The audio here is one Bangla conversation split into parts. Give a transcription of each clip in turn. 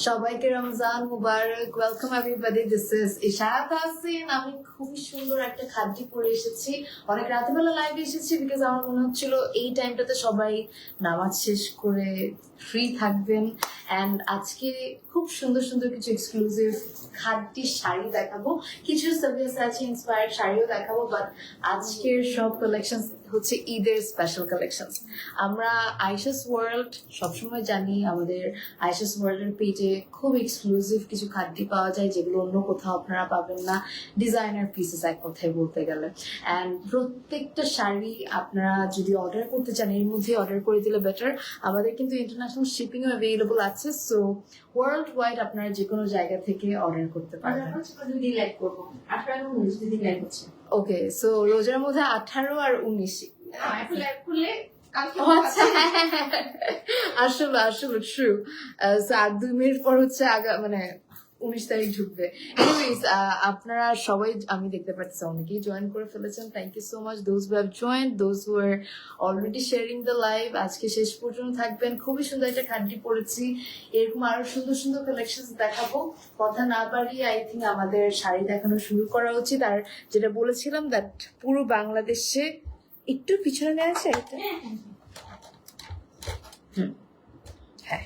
সবাইকে রমজান মুবারক। Welcome everybody, this is Isharat Hasin. আমি খুবই সুন্দর একটা খাদ্যি পরে এসেছি। অনেক রাতেবেলা লাইভে এসেছি বিকজ আমার মনে হচ্ছিল এই টাইমটাতে সবাই নামাজ শেষ করে ফ্রি থাকবেন। অ্যান্ড আজকে খুব সুন্দর সুন্দর কিছু এক্সক্লুসিভ খাদ্যি শাড়ি দেখাবো, কিছু সাবিয়াসাচি ইন্সপায়ার্ড শাড়িও দেখাবো। বাট আজকের সব কালেকশন হচ্ছে ঈদের স্পেশাল কালেকশন। আমরা আয়েশাস ওয়ার্ল্ড সবসময় জানি, আমাদের আয়েশাস ওয়ার্ল্ডের পেজে খুব এক্সক্লুসিভ কিছু খাদ্যি পাওয়া যায় যেগুলো অন্য কোথাও আপনারা পাবেন না। ডিজাইনার পিসেস এক কথায় বলতে গেলে। অ্যান্ড প্রত্যেকটা শাড়ি আপনারা যদি অর্ডার করতে চান এর মধ্যে অর্ডার করে দিলে বেটার। আমাদের কিন্তু ইন্টারন্যাশনাল শিপিংও অ্যাভেলেবল আছে, সো ওয়ার্ল্ড ওয়াইড আপনারা যে কোনো জায়গা থেকে অর্ডার করতে পারবেন। ওকে, সো রোজার মধ্যে 18 আর 19 আসলে আসলে ট্রু। আর 2 মিনিট পর হচ্ছে মানে 19 তারিখ ঢুকবে। এনিওয়েজ, আপনারা সবাই আমি দেখতে পাচ্ছি অনেকেই জয়েন করে ফেলেছেন। Thank you so much those who have joined, those who are already sharing the live. আজকে শেষ পর্যন্ত থাকবেন। খুবই সুন্দর একটা খাদ্যি পড়েছি, এরকম আরো সুন্দর সুন্দর কালেকশন দেখাবো। কথা না বাড়িয়ে আই থিঙ্ক আমাদের শাড়ি দেখানো শুরু করা উচিত। আর যেটা বলেছিলাম দ্যাট পুরো বাংলাদেশে একটু পিছনে নেওয়া আছে এটা। হ্যাঁ,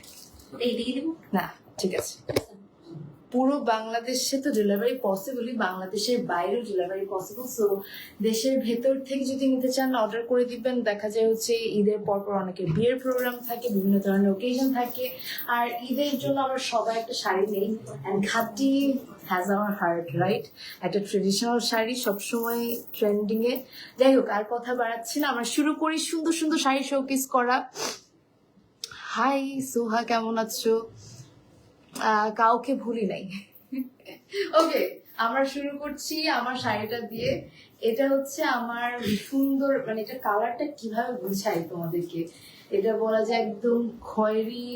না ঠিক আছে। পুরো বাংলাদেশে তো ডেলিভারি পসিবলই, বাংলাদেশের বাইরেও ডেলিভারি পসিবল। সো দেশের ভেতর থেকে যদি নিতে চান অর্ডার করে দিবেন। দেখা যায় হচ্ছে ঈদের পরপর অনেকের বিয়ের প্রোগ্রাম থাকে, বিভিন্ন ধরনের ওকেশন থাকে, আর ঈদের জন্য আমরা সবাই একটা শাড়ি নেই। And খাদ্যি has hour heart, right? একটা ট্রেডিশনাল শাড়ি সবসময় ট্রেন্ডিং এ। যাই হোক, আর কথা বাড়াচ্ছি না, আমরা শুরু করি সুন্দর সুন্দর শাড়ি শোকেস করা। হাই সোহা, কেমন আছো? কাউকে ভুলি নাই। ওকে, আমরা শুরু করছি আমার শাড়িটা দিয়ে। এটা হচ্ছে আমার সুন্দর, মানে এটা কালারটা কিভাবে বুঝাই তোমাদেরকে, এটা বলা যায় একদম খয়েরি,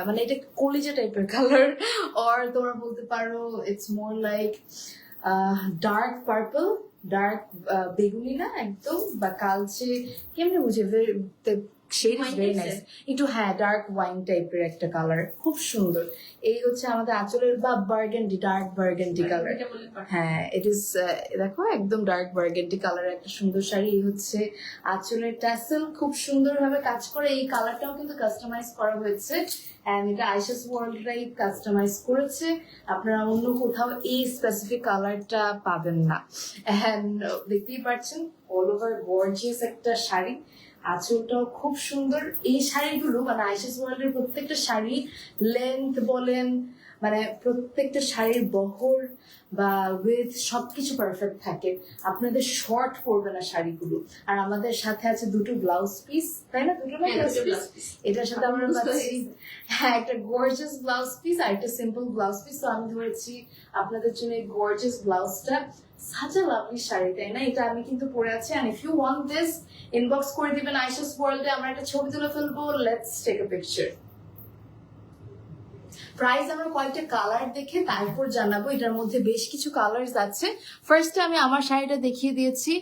মানে এটা কলিজা টাইপের কালার, অর তোমরা বলতে পারো it's more like dark purple, dark বেগুনি না একদম, বা কালচে, কেমনে বুঝে, শেড ইজ ভেরি নাইস। একটু হ্যাঁ ডার্ক ওয়াইন টাইপের একটা কালার, খুব সুন্দর। এই হচ্ছে আমাদের আঁচলের, বা বার্গেন্ডি, ডার্ক বার্গেন্ডি কালার। হ্যাঁ, ইট ইজ, দেখো একদম ডার্ক বার্গেন্ডি কালার একটা সুন্দর শাড়ি। এই হচ্ছে আঁচলের ট্যাসেল, খুব সুন্দর ভাবে কাজ করে। এই কালারটাও কিন্তু কাস্টমাইজ করা হয়েছে, এন্ড এটা আয়েশাস ওয়ার্ল্ডরাই কাস্টমাইজ করেছে। আপনারা অন্য কোথাও এই স্পেসিফিক কালারটা পাবেন না। এন্ড দেখতেই পাচ্ছেন অল ওভার গর্জিয়াস একটা শাড়ি, আঁচলটাও খুব সুন্দর। এই শাড়িগুলো মানে আয়েশাস ওয়ার্ল্ডের প্রত্যেকটা শাড়ি লেন্থ বলেন, মানে প্রত্যেকটা শাড়ির বহর বা উইথ সবকিছু পারফেক্ট থাকে, আপনাদের শর্ট পড়বে না শাড়িগুলো। আর আমাদের সাথে আছে দুটো ব্লাউজ পিস, তাই না? দুটো ব্লাউজ পিস। এটার সাথে আমরা পাচ্ছি হ্যাঁ একটা গর্জিয়াস ব্লাউজ পিস আর একটা সিম্পল ব্লাউজ পিস। তো আমি ধরেছি আপনাদের জন্য এই গর্জিয়াস ব্লাউজটা। সাচ আ লাভলি শাড়ি, তাই না? এটা আমি কিন্তু পরে আছি। And if you want this, inbox করে দিবেন আয়েশাস ওয়ার্ল্ডে, আমরা একটা ছবি তুলে ফেলবো। Let's take a picture. Price আমরা কয়েকটা কালার দেখে তারপর জানাবো। এটার মধ্যে বেশ কিছু কালার্স আছে। ফার্স্টে আমি আমার শাড়িটা দেখিয়ে দিয়েছি।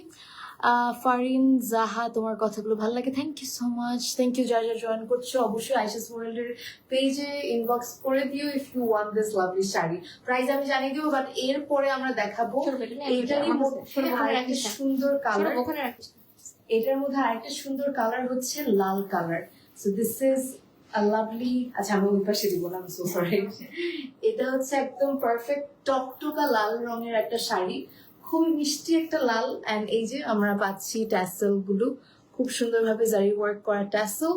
ফারিন জাহা, তোমার কথাগুলো ভালো লাগে, thank you so much. Thank you যারা জয়েন করছো, অবশ্যই আয়েশাস ওয়ার্ল্ডের পেজে ইনবক্স করে দিও if you want this lovely sari. Price আমি জানিয়ে দিব, বাট এরপরে আমরা দেখাবো এটারই মধ্যে আরেকটা সুন্দর কালার। এটার মধ্যে আরেকটা সুন্দর কালার হচ্ছে লাল colour. So this is lovely, আচ্ছা আমি ওই পাশে দিব না, আমি সো সরি। এটা হচ্ছে একদম পারফেক্ট টকটকা লাল রঙের একটা শাড়ি, খুবই মিষ্টি একটা লাল। এন্ড এই যে আমরা পাচ্ছি ট্যাসেল গুলো, খুব সুন্দরভাবে জারি ওয়ার্ক করা ট্যাসেল।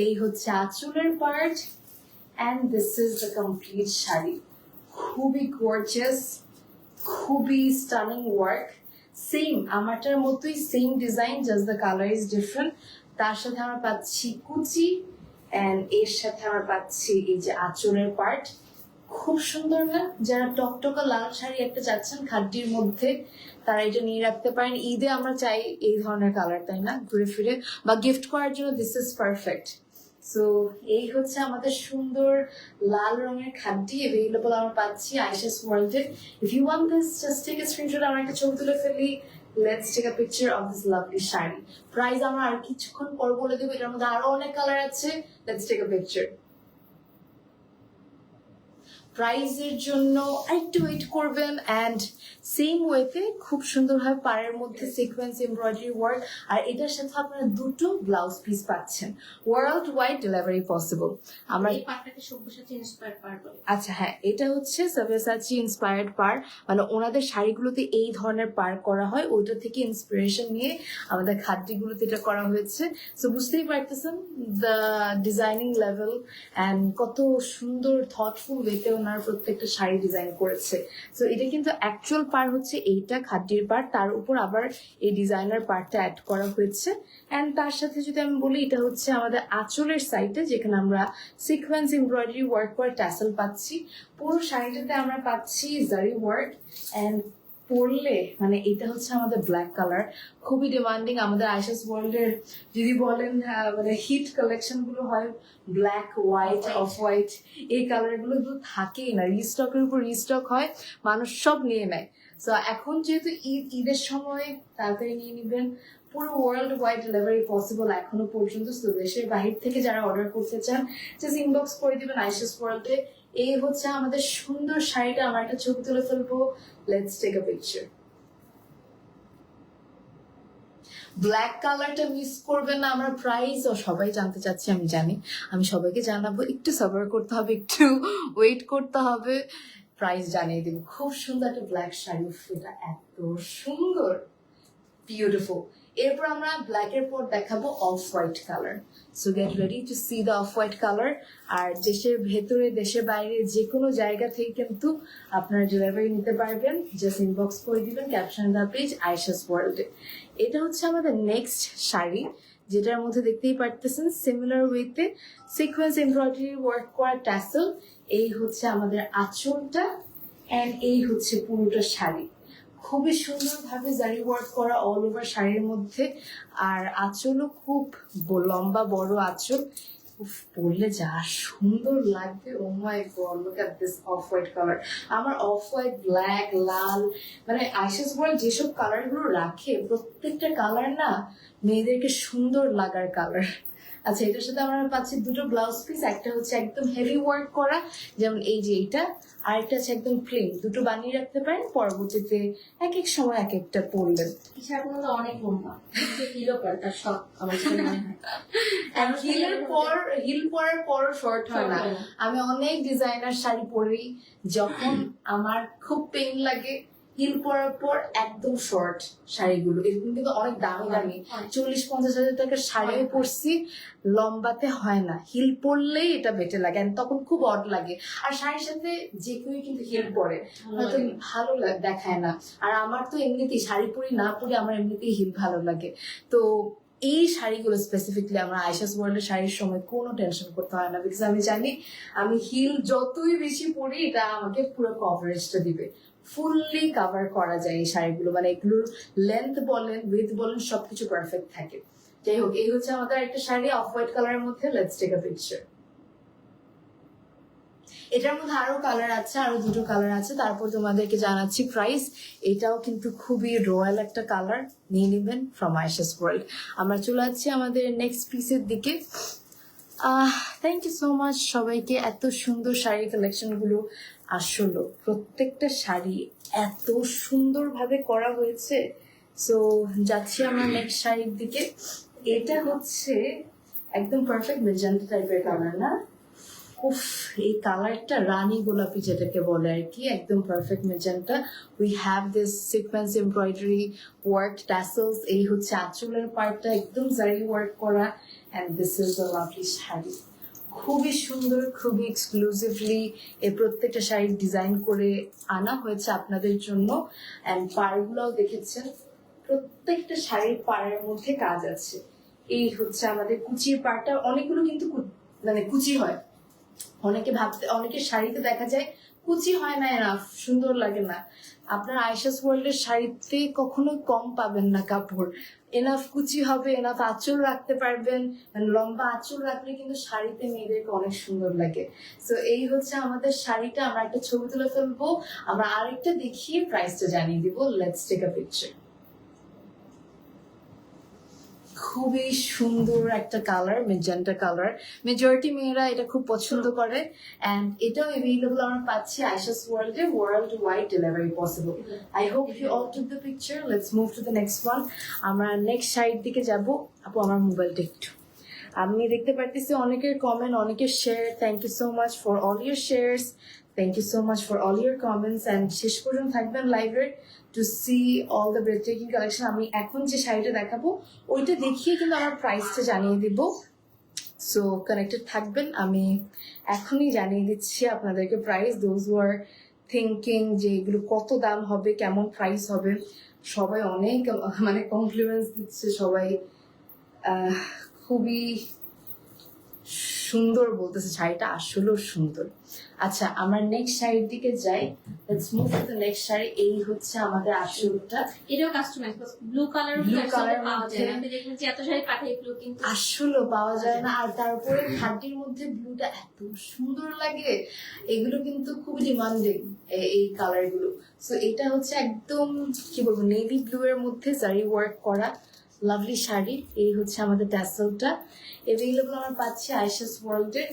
এই হচ্ছে আঁচলের part, and this is the complete sari. খুবই গর্জিয়াস, খুবই স্টানিং ওয়ার্ক। সেম আমারটার মতোই same design, just the colour is different. তার সাথে আমরা পাচ্ছি কুচি, এন্ড এর সাথে আমরা পাচ্ছি এই যে আঁচলের পার্ট। খুব সুন্দর না? যারা টকটকা লাল শাড়ি একটা চাচ্ছেন খাদ্যির মধ্যে, তারা এটা নিয়ে রাখতে পারেন। ঈদে আমরা চাই এই ধরনের কালার, তাই না? ঘুরে ফিরে বা গিফট করার জন্য দিস ইজ পারফেক্ট। সো এই হচ্ছে আমাদের সুন্দর লাল রঙের খাদ্যি, অ্যাভেলেবল আমরা পাচ্ছি আয়েশাস ওয়ার্ল্ডে। If you want this, just take a screenshot, আমরা একটা ছবি তুলে ফেলি। Let's take a picture of this lovely sari. Price আমরা আর কিছুক্ষণ পর বলে দেবো, এটার মধ্যে আরো অনেক কালার আছে। Let's take a picture. প্রাইজের জন্য একটু ওয়েট করবেন। অ্যান্ড সেম ওয়েতে খুব সুন্দরভাবে পাড়ের মধ্যে সিকোয়েন্স এমব্রয়ডারি ওয়ার্ক, আর এটার সাথে আপনারা দুটো ব্লাউজ পিস পাচ্ছেন। World wide delivery possible. আমরা এই পাটটাকে সব্যসাচী ইন্সপায়ার পার বলে। আচ্ছা হ্যাঁ, এটা হচ্ছে সব্যসাচী ইন্সপায়ার্ড পার, মানে ওনাদের শাড়িগুলোতে এই ধরনের পার করা হয়, ওইটা থেকে ইন্সপিরেশন নিয়ে আমাদের খাদ্যগুলোতে এটা করা হয়েছে। সো বুঝতেই পারতেছেন দ্য ডিজাইনিং লেভেল অ্যান্ড কত সুন্দর থটফুল ওয়েতে ওনার প্রত্যেকটা শাড়ি ডিজাইন করেছে। সো এটা কিন্তু অ্যাকচুয়াল পার হচ্ছে এইটা খাদ্যের পার, তার উপর আবার এই ডিজাইনার পারটা অ্যাড করা হয়েছে। অ্যান্ড তার সাথে যদি আমি বলি, এটা হচ্ছে আমাদের আঁচলের সাইডে, যেখানে আমরা সিকোয়েন্স এমব্রয়ডারি ওয়ার্ক করে ট্যাসেল পাচ্ছি। পুরো শাড়িটাতে আমরা পাচ্ছি জারি ওয়ার্ক। অ্যান্ড পরলে মানে এটা হচ্ছে আমাদের ব্ল্যাক কালার, খুবই ডিমান্ডিং আমাদের আইশাস ওয়ার্ল্ডের। যদি বলেন মানে হিট কালেকশন গুলো হয় ব্ল্যাক, হোয়াইট, অফ হোয়াইট, এই কালার গুলো তো থাকেই না, রিস্টকের উপর রিস্টক হয়, মানুষ সব নিয়ে নেয়। তো এখন যেহেতু ঈদের সময় তাড়াতাড়ি নিয়ে নিবেন। পুরো ওয়ার্ল্ড ওয়াইড ডেলিভারি পসিবল এখনো পর্যন্ত। তো দেশের বাহির থেকে যারা অর্ডার করতে চান, জাস্ট ইনবক্স করে দিবেন আইশাস ওয়ার্ল্ডে। এই হচ্ছে আমাদের সুন্দর শাড়িটা, আমার একটা ছবি তুলে ফেলবো। Let's take a picture. Black কালারটা মিস করবেন না। আমরা প্রাইস ও সবাই জানতে চাচ্ছি, আমি জানি, আমি সবাইকে জানাবো, একটু সাবার করতে হবে, একটু ওয়েট করতে হবে, প্রাইস জানিয়ে দিব। খুব সুন্দর একটা ব্ল্যাক শাড়ি, এটা এত সুন্দর, বিউটিফুল। এরপর আমরা ব্ল্যাক এর পর দেখাবো off white colour. So get ready to see the off white colour. আর দেশের ভেতরে দেশের বাইরে যে কোনো জায়গা থেকে কিন্তু আপনারা ডেলিভারি নিতে পারবেন। জাস্ট ইনবক্স করে দিবেন ক্যাপশন দা পেজ আইশাস ওয়ার্ল্ডে। এটা হচ্ছে আমাদের নেক্সট শাড়ি, যেটার মধ্যে দেখতেই পারতেছেন সিমিলার ওয়েতে সিকোয়েন্স এমব্রয়ডারি ওয়ার্ক করা ট্যাসেল। এই হচ্ছে আমাদের আঁচলটা অ্যান্ড এই হচ্ছে পুরোটা শাড়ি, খুবই সুন্দরভাবে জারি ওয়ার্ক করা অল ওভার শাড়ির মধ্যে। আর আঁচলও খুব লম্বা বড় আঁচল, পরলে যা সুন্দর লাগবে। Oh my god, look at this off white colour. আমার অফ হোয়াইট, ব্ল্যাক, লাল, মানে আইশাস ওয়ার্ল্ড যেসব কালার গুলো রাখে, প্রত্যেকটা কালার না মেয়েদেরকে সুন্দর লাগার কালার। আচ্ছা, এটার সাথে আমরা পাচ্ছি দুটো ব্লাউজ পিস। একটা হচ্ছে একদম হেভি ওয়ার্ক করা, যেমন এই যে এইটা, আর একটা হচ্ছে একদম প্লেন। দুটো বানিয়ে রাখতে পারেন, পরবর্তীতে এক এক সময় এক একটা পরলেন। হিসাবগুলো তো অনেক লম্বা, হিলও করে তার সব আমার মনে হয়। হিল পরার পরও শর্ট হয় না। আমি অনেক ডিজাইনার শাড়ি পরি, যখন আমার খুব পেইন লাগে হিল পরার পর একদম শর্ট শাড়িগুলো, এরকম কিন্তু অনেক দামি দামি 40-50 হাজার টাকার শাড়িও পরছি, লম্বাতে হয় না। হিল পরলেই এটা বেটে লাগে, তখন খুব অড লাগে। আর শাড়ির সাথে যে কেউ কিন্তু হিল পরে, হয়তো ভালো দেখায় না। আর আমার তো এমনিতেই শাড়ি পরি না পরি, আমার এমনিতেই হিল ভালো লাগে। তো এই শাড়িগুলো স্পেসিফিকলি আমরা আইশাস ওয়ার্ল্ডের শাড়ির সময় কোনো টেনশন করতে হয় না, বিকজ আমি জানি আমি হিল যতই বেশি পরি, এটা আমাকে পুরো কভারেজটা দিবে, ফুললি কভার করা যায় এই শাড়িগুলো। মানে এগুলোর লেন্থ বলেন, উইথ বলেন, সবকিছু পারফেক্ট থাকে। যাই হোক, এই হচ্ছে আমাদের একটা শাড়ি অফ হোয়াইট কালারের মধ্যে। Let's take a picture. এটার মধ্যে আরো কালার আছে, আরো দুটো কালার আছে, তারপর তোমাদেরকে জানাচ্ছি প্রাইস। এটাও কিন্তু খুবই রয়্যাল একটা কালার, নিয়ে নেবেন ফ্রম আইশাস ওয়ার্ল্ড। আমরা চলে যাচ্ছি আমাদের নেক্সট পিসের দিকে। থ্যাংক ইউ সো মাচ সবাইকে। এত সুন্দর শাড়ির কালেকশন গুলো, আসলে প্রত্যেকটা শাড়ি এত সুন্দরভাবে করা হয়েছে। সো যাচ্ছি আমরা নেক্সট শাড়ির দিকে। এটা হচ্ছে একদম পারফেক্ট মেজেন্টা টাইপের কালার না? উফ, এই কালারটা রানী গোলাপি যেটাকে বলে আর কি, একদম perfect magenta. We have this sequence embroidery work tassels. এই হচ্ছে আঁচলের পার্টটা একদম জারি ওয়ার্ক করা, and this is the lovely sari. খুবই সুন্দর, খুবই এক্সক্লুসিভলি এই প্রত্যেকটা শাড়ি ডিজাইন করে আনা হয়েছে আপনাদের জন্য। এন্ড পাড়গুলোও দেখেছেন, প্রত্যেকটা শাড়ির পাড়ের মধ্যে কাজ আছে। এই হচ্ছে আমাদের কুচির পাড়টা, অনেকগুলো কিন্তু মানে কুচি হয়। অনেকের শাড়িতে দেখা যায় কুচি হয় না, এনাফ সুন্দর লাগে না। আপনার আইশাস ওয়ার্ল্ডের শাড়িতে কখনোই কম পাবেন না কাপড়, এনাফ কুচি হবে, এনাফ আঁচল রাখতে পারবেন। মানে লম্বা আঁচল রাখলে কিন্তু শাড়িতে মেয়েদেরকে অনেক সুন্দর লাগে। তো এই হচ্ছে আমাদের শাড়িটা। আমরা একটা ছবি তুলে ফেলবো, আমরা আরেকটা দেখিয়ে প্রাইসটা জানিয়ে দিব। Let's take a picture. খুবই সুন্দর একটা কালার, মেজেন্টা কালার। মেজরিটি মেয়েরা এটা খুব পছন্দ করে, এন্ড এটাও অ্যাভেলেবল আমরা পাচ্ছি আয়েশাস ওয়ার্ল্ডে, world wide delivery possible. I hope you all took the picture. Let's move to the next one. আমরা নেক্সট সাইড দিকে যাব। আপু আমার মোবাইলটা একটু, আমি দেখতে পারতেছি অনেকের কমেন্ট, অনেকের share. Thank you so much for all your shares, thank you so much for all your comments, and শেষ পর্যন্ত থাকবেন লাইভের to see all the breathtaking collection. আমি এখন যে শাড়িটা দেখাবো ওইটা দেখিয়ে কিন্তু আমার প্রাইসটা জানিয়ে দিব। সো কানেক্টেড থাকবেন, আমি এখনই জানিয়ে দিচ্ছি আপনাদেরকে price. Those who are thinking যে এগুলো কত দাম হবে, কেমন প্রাইস হবে, সবাই অনেক মানে কমপ্লিমেন্টস দিচ্ছে, সবাই খুবই সুন্দর বলতেছে, শাড়িটা আসলেও সুন্দর। আচ্ছা আমরা নেক্সট শাড়ির দিকে যাই। Let's move to the next sari. এই হচ্ছে আমাদের আসলটা। এটাও customise, blue colour Blue colour পাওয়া যায় না। মধ্যে- আপনি দেখবেন যে এত শাড়ি পাঠিয়ে ব্লু কিন্তু আসলেও পাওয়া যায় না, আর তারপরে খাদ্যের মধ্যে ব্লুটা এত সুন্দর লাগে। এগুলো কিন্তু খুব ডিমান্ডিং এই কালার গুলো। সো এটা হচ্ছে একদম কি বলবো, নেভি ব্লু এর মধ্যে জারি ওয়ার্ক করা লাভলি শাড়ি। এই হচ্ছে আমাদের ট্যাসেলটা। এভেলেবল আমরা পাচ্ছি আয়েশাস ওয়ার্ল্ডে।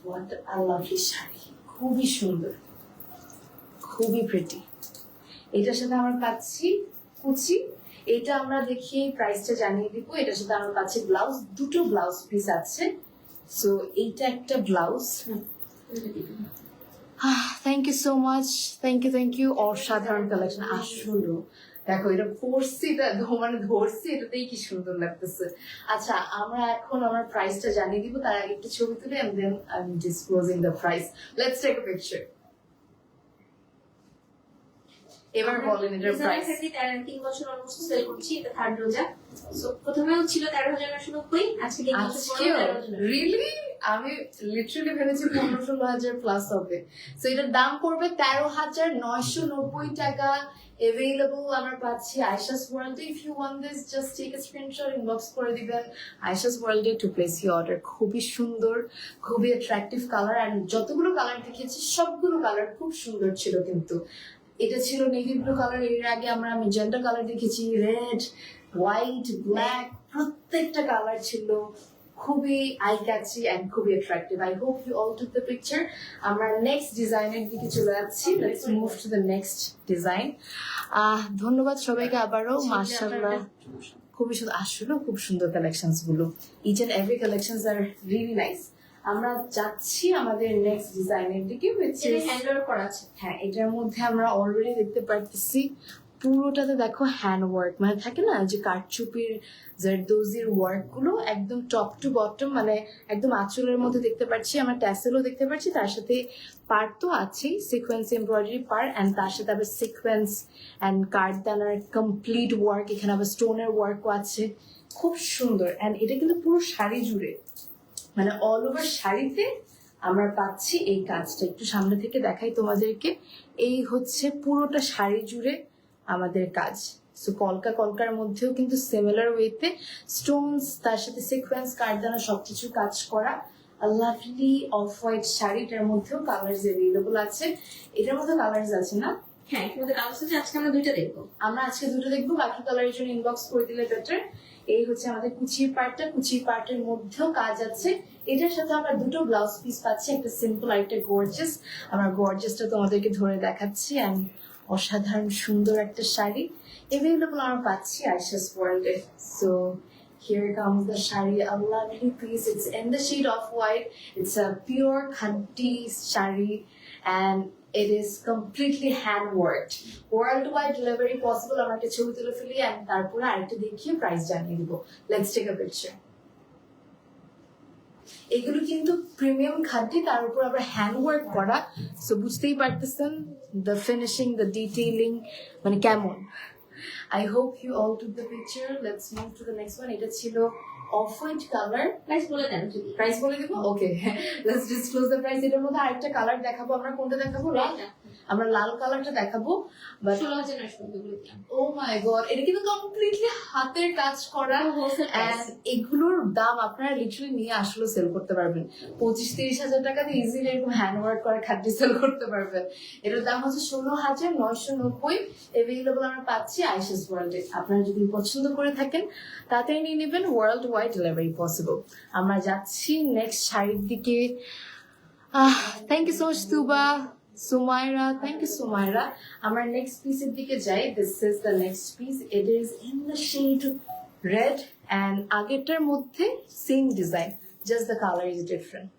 হোয়াট আ লাভলি শাড়ি, খুবই সুন্দর, খুবই প্রিটি। এটার সাথে আমরা পাচ্ছি কুচি। এটা আমরা দেখি প্রাইসটা জানিয়ে দিব। এটার সাথে আমরা পাচ্ছি ব্লাউজ, দুটো ব্লাউজ পিস আছে। সো এইটা একটা blouse. Thank you so much, thank you. অসাধারণ কালেকশন আসলে। দেখো এটা পরছি, এটা মানে ধরছি, এটাতেই কি সুন্দর লাগতেছে। আচ্ছা আমরা এখন আমার প্রাইসটা জানিয়ে দিব, তার আগে একটা ছবি তুলে and then I'm disclosing the price. Let's take a picture. এবার বলেন এটার প্রাইস। 3 বছর অলমোস্ট সেল করছি, এটা থার্ড রোজা। সো প্রথমেও ছিল 13,990, আজকে 3 বছর পরে আজকেও 13,000। রিয়েলি আমি লিটারালি ভেবেছি 15-16,000 প্লাস হবে। সো এটার দাম পড়বে 13,990 টাকা। এভেলেবল আমরা পাচ্ছি আয়েশাস ওয়ার্ল্ডে। If you want this just take a screenshot, inbox করে দিবেন আয়েশাস ওয়ার্ল্ডে টু প্লেস ইউর অর্ডার। খুবই সুন্দর, খুবই অ্যাট্রাকটিভ কালার, এন্ড যতগুলো কালার দেখিয়েছি সবগুলো কালার খুব সুন্দর ছিল। কিন্তু এটা ছিল নেভি ব্লু কালার, এর আগে আমরা মেজেন্টা কালার দেখেছি, রেড, হোয়াইট, ব্ল্যাক, প্রত্যেকটা কালার ছিল খুবই আই ক্যাচি এন্ড খুবই attractive. I hope you all took the picture. আমরা নেক্সট ডিজাইনের দিকে চলে যাচ্ছি। Let's move to the next design. ধন্যবাদ সবাইকে আবারও। মাশাআল্লাহ খুবই সুন্দর, আসলেও খুব সুন্দর কালেকশনস গুলো। Each and every collections are really nice. আমরা যাচ্ছি আমাদের নেক্সট ডিজাইনের দিকে, which এটা is হ্যান্ড ওয়ার্ক করা আছে। হ্যাঁ এটার মধ্যে আমরা অলরেডি দেখতে পারতেছি পুরোটাতে দেখো হ্যান্ড ওয়ার্ক, মানে থাকে না যে কারচুপির জারদোজির ওয়ার্ক গুলো একদম টপ টু বটম, মানে একদম আঁচলের মধ্যে দেখতে পাচ্ছি। আমরা ট্যাসেলও দেখতে পাচ্ছি, তার সাথে পার্ট তো আছেই, সিকোয়েন্স এমব্রয়ডারি পার্ট, অ্যান্ড তার সাথে আবার সিকোয়েন্স অ্যান্ড কার্ডদানার কমপ্লিট ওয়ার্ক। এখানে আবার স্টোনের ওয়ার্কও আছে, খুব সুন্দর। অ্যান্ড এটা কিন্তু পুরো শাড়ি জুড়ে, মানে অল ওভার শাড়িতে আমরা পাচ্ছি এই কাজটা। একটু সামনে থেকে দেখাই তোমাদেরকে। এই হচ্ছে পুরোটা শাড়ি জুড়ে আমাদের কাজ। সো কলকার মধ্যেও কিন্তু সিমিলার ওয়েতে স্টোনস, তার সাথে সিকোয়েন্স, কারদানা সবকিছু কাজ করা। লাভলি অফ হোয়াইট শাড়িটার মধ্যেও কালার্স অ্যাভেলেবল আছে। এটার মধ্যে কালার্স আছে না? হ্যাঁ, কিন্তু কালার আছে, আজকে আমরা দুইটা দেখবো। আমরা আজকে দুটো দেখবো, বাকি কালারের জন্য ইনবক্স করে দিলে বেটার। এই হচ্ছে আমাদের কুচির পার্টটা, কুচির পার্টের মধ্যেও কাজ আছে। এটার সাথে আমরা দুটো ব্লাউজ পিস পাচ্ছি, একটা সিম্পল আর একটা গর্জিয়াস। আমরা গর্জিয়াসটা তোমাদেরকে ধরে দেখাচ্ছি। অ্যান্ড অসাধারণ সুন্দর একটা শাড়ি এভেলেবল আমরা পাচ্ছি আয়েশাস ওয়ার্ল্ডে। So here comes the shari, a lovely piece. It's in the shade of white. It's a pure khanti shari, and it is completely hand worked. Worldwide delivery possible. আমরা একটা ছবি তুলে ফেলি and তারপরে আরেকটা দেখিয়ে প্রাইস জানিয়ে দিব। Let's take a picture. এগুলো কিন্তু প্রিমিয়াম খাদ্যি, তার উপর আবার হ্যান্ড ওয়ার্ক করা। সো বুঝতেই পারতেছেন দ্য ফিনিশিং, দ্য ডিটেইলিং মানে কেমন। I hope you all took the picture. Let's move to the next one. এটা ছিল অফ হোয়াইট কালার। প্রাইস বলে দেন যদি। প্রাইস বলে দিব? ওকে, লেটস ডিসক্লোজ দ্য প্রাইস। এটার মধ্যে আরেকটা কালার দেখাবো আমরা। কোনটা দেখাবো? আমরা লাল কালারটা দেখাবো, বাট 16,990 বলে দিলাম। ও মাই গড, এটা কিন্তু কমপ্লিটলি হাতের কাজ করা। Wholesale price। And এগুলোর দাম আপনারা লিটারালি নিয়ে আসলে সেল করতে পারবেন 25-30 হাজার টাকা দিয়ে ইজিলি এরকম হ্যান্ড ওয়ার্ক করা খাদ্য সেল করতে পারবেন। এটার দাম হচ্ছে 16,990। এভেইলেবল আমরা পাচ্ছি আয়েশাস ওয়ার্ল্ডে। আপনারা যদি পছন্দ করে থাকেন তাড়াতাড়ি নিয়ে নেবেন, ওয়ার্ল্ড ওয়াইড ডেলিভারি পসিবল। আমরা যাচ্ছি নেক্সট শাড়ির দিকে। Thank you so much Tuba, Sumaira, thank you Sumaira. আমরা নেক্সট পিসের দিকে যাই। This is the next piece. It is in the shade red and আগেরটার মধ্যে same design, just the colour is different.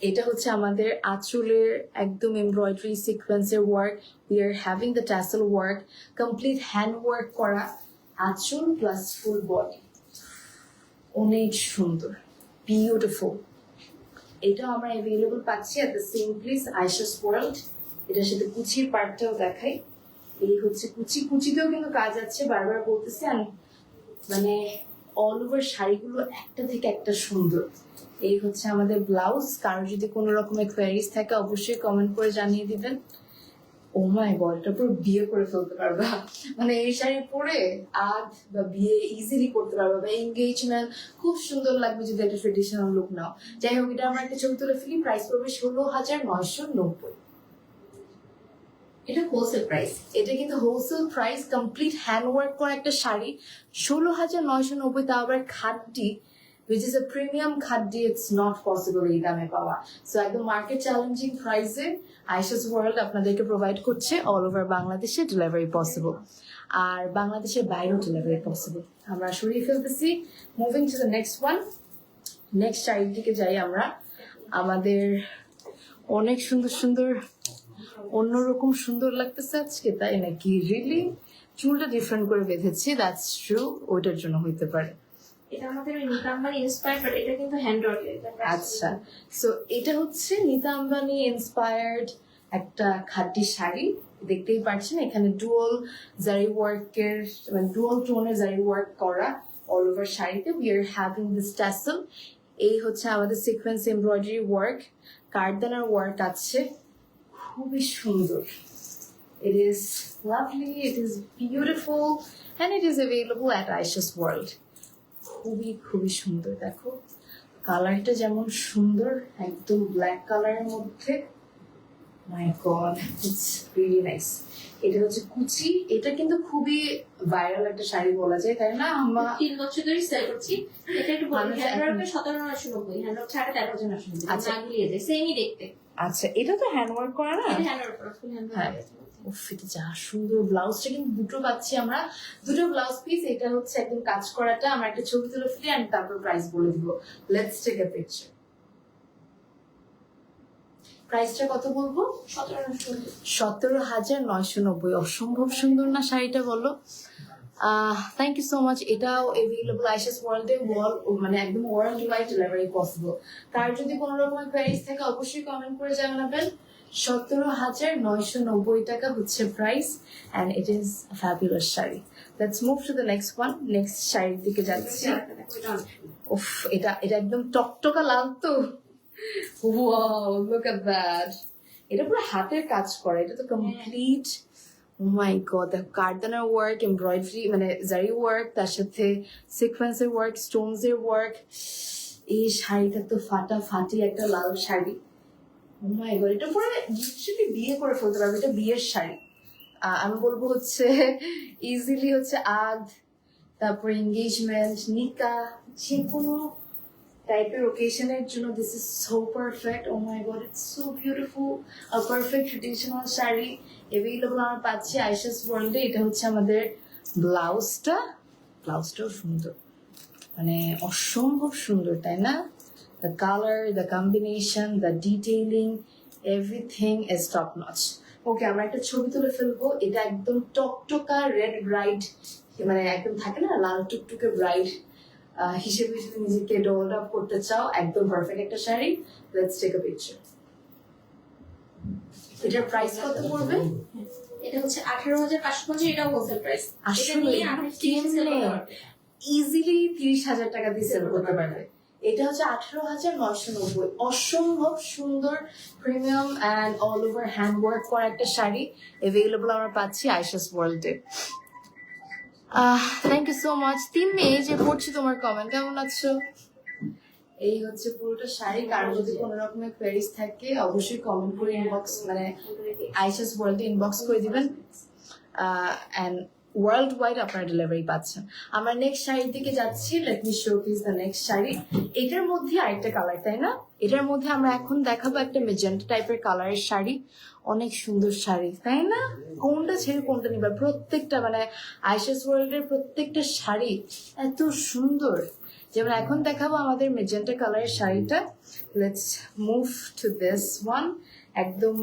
এটা হচ্ছে আমাদের আঁচলের একদম এমব্রয়ডারি সিকোয়েন্সের work. We are having the tassel work, complete hand work করা আঁচল প্লাস ফুল বডি, অনেক সুন্দর, বিউটিফুল। এটাও আমরা অ্যাভেলেবল পাচ্ছি at the same place, Ayesha's world. এটার সাথে কুচির পার্টটাও দেখাই। এই হচ্ছে কুচি, কুচিতেও কিন্তু কাজ আছে, বারবার বলতেছি। আর মানে অল ওভার শাড়িগুলো একটা থেকে একটা সুন্দর। এই হচ্ছে আমাদের ব্লাউজ। কারো যদি কোনো রকমের কোয়ারিজ থাকে অবশ্যই কমেন্ট করে জানিয়ে দিবেন। ও মাই গড, এটা পুরো বিয়ে করে ফেলতে পারবা, মানে এই শাড়ি পরে আগ বা বিয়ে ইজিলি করতে পারবা, বা এঙ্গেজমেন্ট খুব সুন্দর লাগবে যদি একটা ট্রেডিশনাল লুক নাও। যাই হোক, এটা আমরা একটা ছবি তুলে ফেলি। প্রাইস পড়বে 16,990। এটা হোলসেল প্রাইস। এটা কিন্তু wholesale price, complete hand work করা একটা শাড়ি 16,990, তাও আবার খাদ্যি, which is a premium খাদ্যি। It's not possible এই দামে পাওয়া। সো একদম মার্কেট চ্যালেঞ্জিং প্রাইসে আয়েশাস ওয়ার্ল্ড আপনাদেরকে প্রোভাইড করছে। অল ওভার বাংলাদেশে ডেলিভারি পসিবল, আর বাংলাদেশের বাইরেও ডেলিভারি পসিবল। আমরা সরিয়ে ফেলতেছি। Moving to the next one. Next শাড়ির দিকে যাই আমরা। আমাদের অনেক সুন্দর সুন্দর, অন্যরকম সুন্দর লাগতেছে আজকে, তাই নাকি? রিয়েলি চুলটা ডিফারেন্ট করে বেঁধেছি, দ্যাটস ট্রু, ওইটার জন্য হইতে পারে। এটা আমাদের ওই নিতা আম্বানি ইন্সপায়ার্ড, বাট এটা কিন্তু হ্যান্ড ওয়ার্ক। আচ্ছা, সো এটা হচ্ছে নিতা আম্বানি ইন্সপায়ার্ড একটা খাদ্যি শাড়ি। দেখতেই পাচ্ছেন এখানে ডুয়াল জারি ওয়ার্কের, মানে ডুয়াল টোনের জারি ওয়ার্ক করা অল ওভার শাড়িতে। We are having this tassel. এই হচ্ছে আমাদের সিকোয়েন্স এমব্রয়ডারি ওয়ার্ক, কার্দানার ওয়ার্ক আছে, খুবই সুন্দর। It is lovely, it is beautiful, and it is available at Aisha's World. খুবই খুবই সুন্দর। দেখো কালারটা যেমন সুন্দর, একদম ব্ল্যাক কালারের মধ্যে। মাই গড, ইটস রিয়েলি নাইস। এটা হচ্ছে কুচি। এটা কিন্তু খুবই ভাইরাল একটা শাড়ি বলা যায়, তাই না? আমরা 3 বছর ধরে সেল করছি। এটা একটু বড়, মানুষ হ্যান্ড ওয়ার্ক এখন- 17,990, হ্যান্ড ওয়ার্ক ছাড়া 13,990। আচ্ছা। না মিলিয়ে যায়, সেমই দেখতে। আচ্ছা, এটা তো হ্যান্ড ওয়ার্ক করা না? এটা হ্যান্ড ওয়ার্ক করা, ফুল হ্যান্ড হ্যাঁ। ওয়ার্ক। উফ, এটা যা সুন্দর। ব্লাউজটা কিন্তু দুটো পাচ্ছি আমরা, দুটো ব্লাউজ পিস। এটা হচ্ছে একদম কাজ করাটা। আমরা একটা ছবি তুলে ফেলি আর তারপর প্রাইস বলে দিব। Let's take a picture. প্রাইসটা কত বলবো? 17,990। 17,990। অসম্ভব সুন্দর না শাড়িটা, বলো? Thank you so much. এটাও এভেলেবল আয়েশাস ওয়ার্ল্ডে, মানে একদম ওয়ার্ল্ড ওয়াইড ডেলিভারি পসিবল। তার যদি কোনো রকমের প্রাইস থাকে অবশ্যই কমেন্ট করে জানাবেন। 17,990 টাকা হচ্ছে price, and it is fabulous sari. Let's move to the next one. Next শাড়ির দিকে যাচ্ছি। উফ, এটা এটা একদম টকটকা লাল তো। Wow, look at that. এটা পুরো হাতের কাজ করা, এটা তো complete. Oh my god, the কার্দানার ওয়ার্ক, এমব্রয়ডারি মানে জারি ওয়ার্ক, তার সাথে সিকোয়েন্সের ওয়ার্ক, স্টোনস এর ওয়ার্ক। এই শাড়িটা তো ফাটাফাটি একটা লাল শাড়ি। ও মাই গড, এটা পুরো লিটারালি বিয়ে করে ফেলতে পারবে। এটা বিয়ের শাড়ি। আমি বলবো হচ্ছে ইজিলি হচ্ছে আগ, তারপর এঙ্গেজমেন্ট, নিকা, যে কোনো টাইপের ওকেশনের জন্য this is so perfect. Oh my god, it's so beautiful. A perfect traditional sari available আমরা পাচ্ছি আয়েশাস ওয়ার্ল্ডে। এটা হচ্ছে আমাদের ব্লাউজটা। ব্লাউজটাও সুন্দর, মানে অসম্ভব সুন্দর, তাই না? The colour, the combination, the detailing, everything is top notch. Okay, আমরা একটা ছবি তুলে ফেলবো। এটা একদম টকটকা রেড ব্রাইড, মানে একদম থাকে না লাল টুকটুকে ব্রাইড হিসেবে যদি নিজেকে ডোল্ড আপ করতে চাও, একদম পারফেক্ট একটা শাড়ি। Let's take a picture. এটার প্রাইস কত পড়বে? এটা হচ্ছে 18,550। এটা হোলসেল প্রাইস। এটা আসলে নিয়ে আপনি 30 সেল করতে পারবেন। ইজিলি 30,000 টাকা দিয়ে সেল করতে পারবে। এটা হচ্ছে 18,990। অসম্ভব সুন্দর premium and all over hand work করা একটা শাড়ি অ্যাভেলেবল আমরা পাচ্ছি আয়েশাস ওয়ার্ল্ডে। Thank you so much. Tinni, এই যে পড়ছি তোমার কমেন্ট, কেমন আছো? এই হচ্ছে পুরোটা শাড়ি। কারো যদি কোনো রকমের কোয়েরিজ থাকে অবশ্যই কমেন্ট করে ইনবক্স মানে আয়েশাস ওয়ার্ল্ডে ইনবক্স করে দিবেন, অ্যান্ড ওয়ার্ল্ড ওয়াইড আপনারা ডেলিভারি পাচ্ছেন। আমরা নেক্সট শাড়ির দিকে যাচ্ছি। Let me show piece the next sari. এটার মধ্যে আরেকটা কালার, তাই না? এটার মধ্যে আমরা এখন দেখাবো একটা মেজেন্টা টাইপের কালারের শাড়ি। অনেক সুন্দর শাড়ি, তাই না? কোনটা ছেড়ে কোনটা নিবা? প্রত্যেকটা মানে আয়েশাস ওয়ার্ল্ডের প্রত্যেকটা শাড়ি এত সুন্দর। যেমন এখন দেখাবো আমাদের মেজেন্টা কালারের শাড়িটা। Let's move to this one. একদম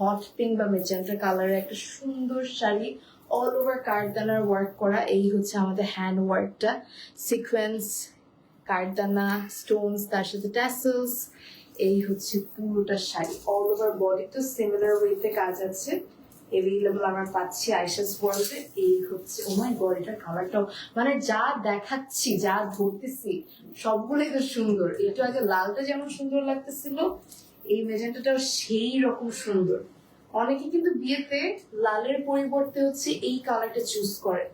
হট পিঙ্ক বা মেজেন্টা কালারের একটা সুন্দর শাড়ি, অল ওভার কারদানার ওয়ার্ক করা। এই হচ্ছে আমাদের হ্যান্ড ওয়ার্কটা, সিকোয়েন্স, কারদানা, স্টোনস, তার সাথে ট্যাসেলস। এই হচ্ছে পুরোটা শাড়ি, অল ওভার বডি তো সিমিলার ওয়েতে কাজ আছে। এভেলেবল আমরা পাচ্ছি আয়েশাস ওয়ার্ল্ডে। এই হচ্ছে ও মাই গড, এটার কালারটাও মানে যা দেখাচ্ছি, যা ধরতেছি সবগুলোই তো সুন্দর। একটু আগে লালটা যেমন সুন্দর লাগতেছিল, এই মেজেন্টাটাও সেই রকম সুন্দর। অনেকে কিন্তু বিয়েতে লালের পরিবর্তে হচ্ছে এই কালারটা চুজ করে,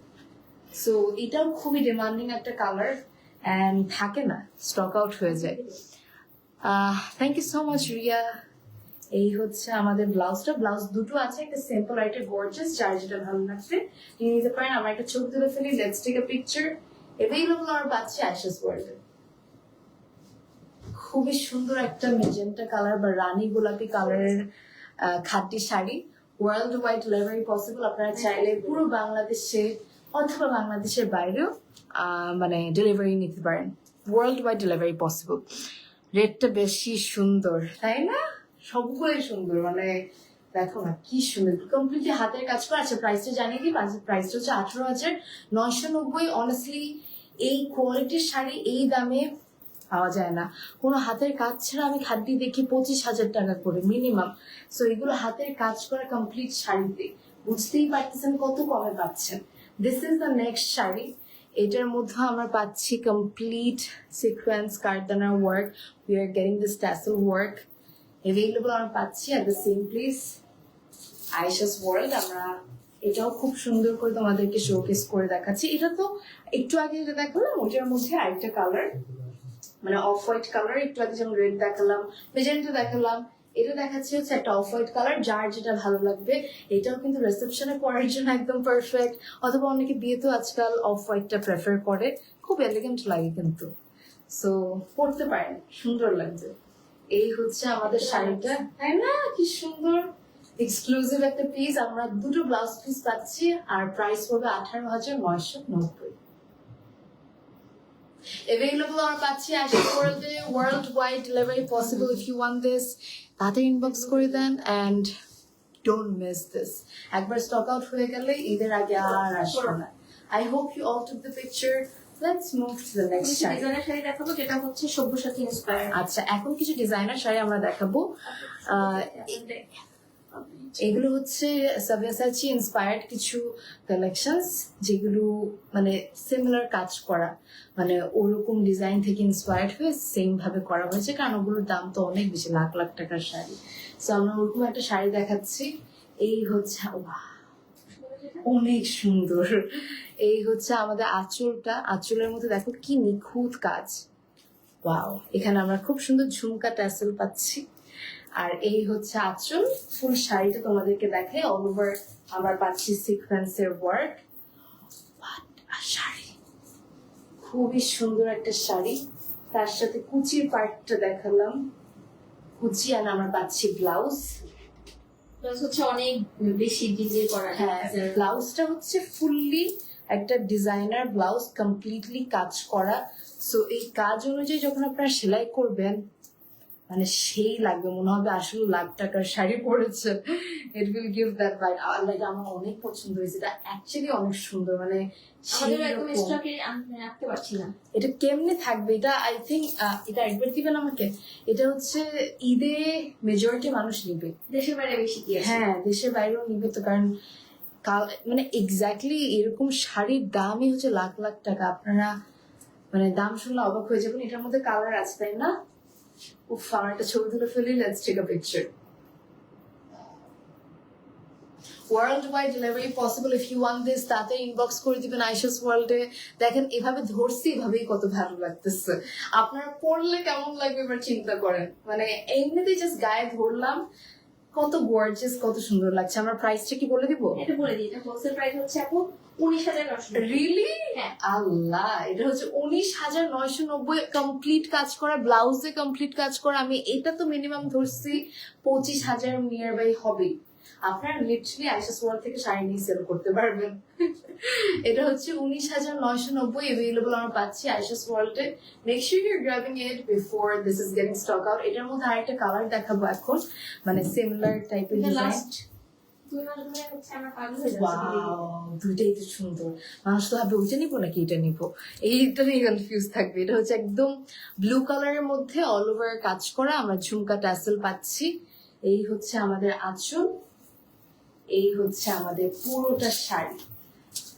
সো এটাও খুবই ডিমান্ডিং একটা কালার অ্যান্ড থাকে না, স্টক আউট হয়ে যায়। Thank you so much Riya. এই হচ্ছে আমাদের ব্লাউজটা। ব্লাউজ দুটো আছে, একটা সিম্পল আর একটা গর্জিয়াস, যার যেটা ভালো লাগছে নিয়ে নিতে পারেন। আমরা একটা ছবি তুলে ফেলি, let's take a picture. Available আমরা পাচ্ছি আয়েশাস ওয়ার্ল্ডে। খুবই সুন্দর একটা মেজেন্টা কালার বা রানী গোলাপি কালারের খাদ্যি sari. World wide delivery possible. আপনারা চাইলে পুরো বাংলাদেশে অথবা বাংলাদেশের বাইরেও মানে ডেলিভারি নিতে পারেন। World wide delivery possible. রেটটা বেশি সুন্দর, তাই না? সবগুলোই সুন্দর, মানে দেখো না কি সুন্দর, কমপ্লিটলি হাতের কাজ করা আছে। প্রাইসটা জানিয়ে দিই, প্রাইসটা হচ্ছে 18,990। অনেস্টলি এই কোয়ালিটির শাড়ি এই দামে পাওয়া যায় না। কোনো হাতের কাজ ছাড়া আমি খাদ্যি দেখি 25,000 টাকা করে মিনিমাম। সো এগুলো হাতের কাজ করা কমপ্লিট শাড়িতে, বুঝতেই পারতেছেন কত কমে পাচ্ছেন। This is the next sari. এটার মধ্যে আমরা পাচ্ছি কমপ্লিট সিকোয়েন্স কারদানা work. We are getting this tassel work available আমরা পাচ্ছি at the same place Ayesha's World. আমরা এটাও খুব সুন্দর করে তোমাদেরকে শোকেস করে দেখাচ্ছি। এটা তো একটু আগে যেটা দেখালাম ওটার মধ্যে আরেকটা কালার, মানে অফ হোয়াইট কালার। একটু আগে যেমন রেড দেখালাম, মেজেন্টা দেখালাম, এটা দেখাচ্ছি হচ্ছে একটা অফ হোয়াইট কালার, যার যেটা ভালো লাগবে। এটাও কিন্তু রিসেপশনে পরার জন্য একদম পারফেক্ট, অথবা অনেকে বিয়েতেও আজকাল অফ হোয়াইটটা প্রেফার করে, খুব এলিগেন্ট লাগে কিন্তু। সো পরতে পারেন, সুন্দর লাগবে। এই হচ্ছে আমাদের শাড়িটা, তাই না? কি সুন্দর এক্সক্লুসিভ একটা পিস। আমরা দুটো ব্লাউজ পিস পাচ্ছি আর প্রাইস পড়বে 18,990। Available আমরা পাচ্ছি আয়েশাস ওয়ার্ল্ডে, world wide delivery possible. If you want this তাড়াতাড়ি ইনবক্স করে দেন অ্যান্ড ডোন্ট মিস দিস। একবার স্টক আউট হয়ে গেলে ঈদের আগে আর আসবে না। I hope you all took the picture. Let's move to the next sari. Designer শাড়ি দেখাবো যেটা হচ্ছে সব্যসাচী ইন্সপায়ার। আচ্ছা, এখন কিছু ডিজাইনার শাড়ি আমরা দেখাবো। এগুলো হচ্ছে সাবিয়াসাচি ইন্সপায়ার্ড কিছু কালেকশনস, যেগুলো মানে সিমিলার কাজ করা, মানে ওরকম ডিজাইন থেকে ইন্সপায়ার্ড হয়ে সেম ভাবে করা হয়েছে, কারণ ওগুলোর দাম তো অনেক বেশি, লাখ লাখ টাকার শাড়ি। সো আমরা ওরকম একটা শাড়ি দেখাচ্ছি। এই হচ্ছে অনেক সুন্দর। এই হচ্ছে আমাদের আঁচলটা, আঁচলের মধ্যে দেখো কি নিখুঁত কাজ। ওয়াও, এখানে আমরা খুব সুন্দর ঝুমকা ট্যাসেল পাচ্ছি। আর এই হচ্ছে আঁচল। ফুল শাড়িটা তোমাদেরকে দেখে অল ওভার আমরা পাচ্ছি সিকোয়েন্সের ওয়ার্ক। শাড়ি খুবই সুন্দর একটা শাড়ি, তার সাথে কুচির পার্টটা দেখালাম, কুচি। আর আমরা পাচ্ছি ব্লাউজ। প্লাস হচ্ছে অনেক বেশি ডিজাইন করা। হ্যাঁ, ব্লাউজটা হচ্ছে ফুললি একটা ডিজাইনার ব্লাউজ, কমপ্লিটলি কাজ করা। সো এই কাজ অনুযায়ী যখন আপনারা সেলাই করবেন, মানে সেই লাগবে, মনে হবে আসলে লাখ টাকার শাড়ি পরেছে। It will give that vibe. Like আমার অনেক পছন্দ হয়েছে, এটা অ্যাকচুয়ালি অনেক সুন্দর। মানে রাখতে পারছি না, এটা কেমনে থাকবে? এটা আই থিঙ্ক এটা একবার দিবেন আমাকে। এটা হচ্ছে ঈদে মেজরিটি মানুষ নিবে, দেশের বাইরে বেশি কি আছে। হ্যাঁ, দেশের বাইরেও নিবে তো, কারণ মানে এক্স্যাক্টলি এরকম শাড়ির দামই হচ্ছে লাখ লাখ টাকা। আপনারা মানে দাম শুনলে অবাক হয়ে যাবেন। এটার মধ্যে কালার আছে তাই না? উফ, আমার একটা ছবি তুলে ফেলি, let's take a picture. World wide delivery possible, if you want this তাতে ইনবক্স করে দিবেন আইশাস ওয়ার্ল্ডে। দেখেন এভাবে ধরছি, এভাবেই কত ভালো লাগতেছে। আপনারা পড়লে কেমন লাগবে এবার চিন্তা করেন। মানে এমনিতেই জাস্ট গায়ে ধরলাম, কত গর্জিয়াস, কত সুন্দর লাগছে। আমার প্রাইসটা কি বলে দিব? এটা বলে দিই, এটা হোলসেল প্রাইস হচ্ছে আপু 19,990। রিয়েলি? হ্যাঁ। আল্লাহ, এটা হচ্ছে 19,990 কমপ্লিট কাজ করা, ব্লাউজে কমপ্লিট কাজ করা। আমি এটা তো মিনিমাম ধরছি 25,000 নিয়ার বাই হবে। আপনারা লিটারালি আইশাস ওয়ার্ল্ড থেকে শাড়ি নিয়ে সেল করতে পারবেন। এটা হচ্ছে 19,990 এভেইলেবল আমরা পাচ্ছি আইশাস ওয়ার্ল্ডে। Make sure you are grabbing it before this is getting stock out. এটার মধ্যে আরেকটা কালার দেখাবো এখন, মানে সিমিলার টাইপের ডিজাইন। লাস্ট 2 মাস ধরে হচ্ছে আমার পাগল হয়ে যাচ্ছে। ওয়াও, দুইটাই তো সুন্দর। মানুষ তো ভাবে ওইটা নিবো নাকি এটা নিবো, এইটা নিয়ে কনফিউজ থাকবে। এটা হচ্ছে একদম ব্লু কালারের মধ্যে অল ওভার কাজ করা, আমরা ঝুমকা ট্যাসেল পাচ্ছি। এই হচ্ছে আমাদের আঁচল, এই হচ্ছে আমাদের পুরোটা শাড়ি,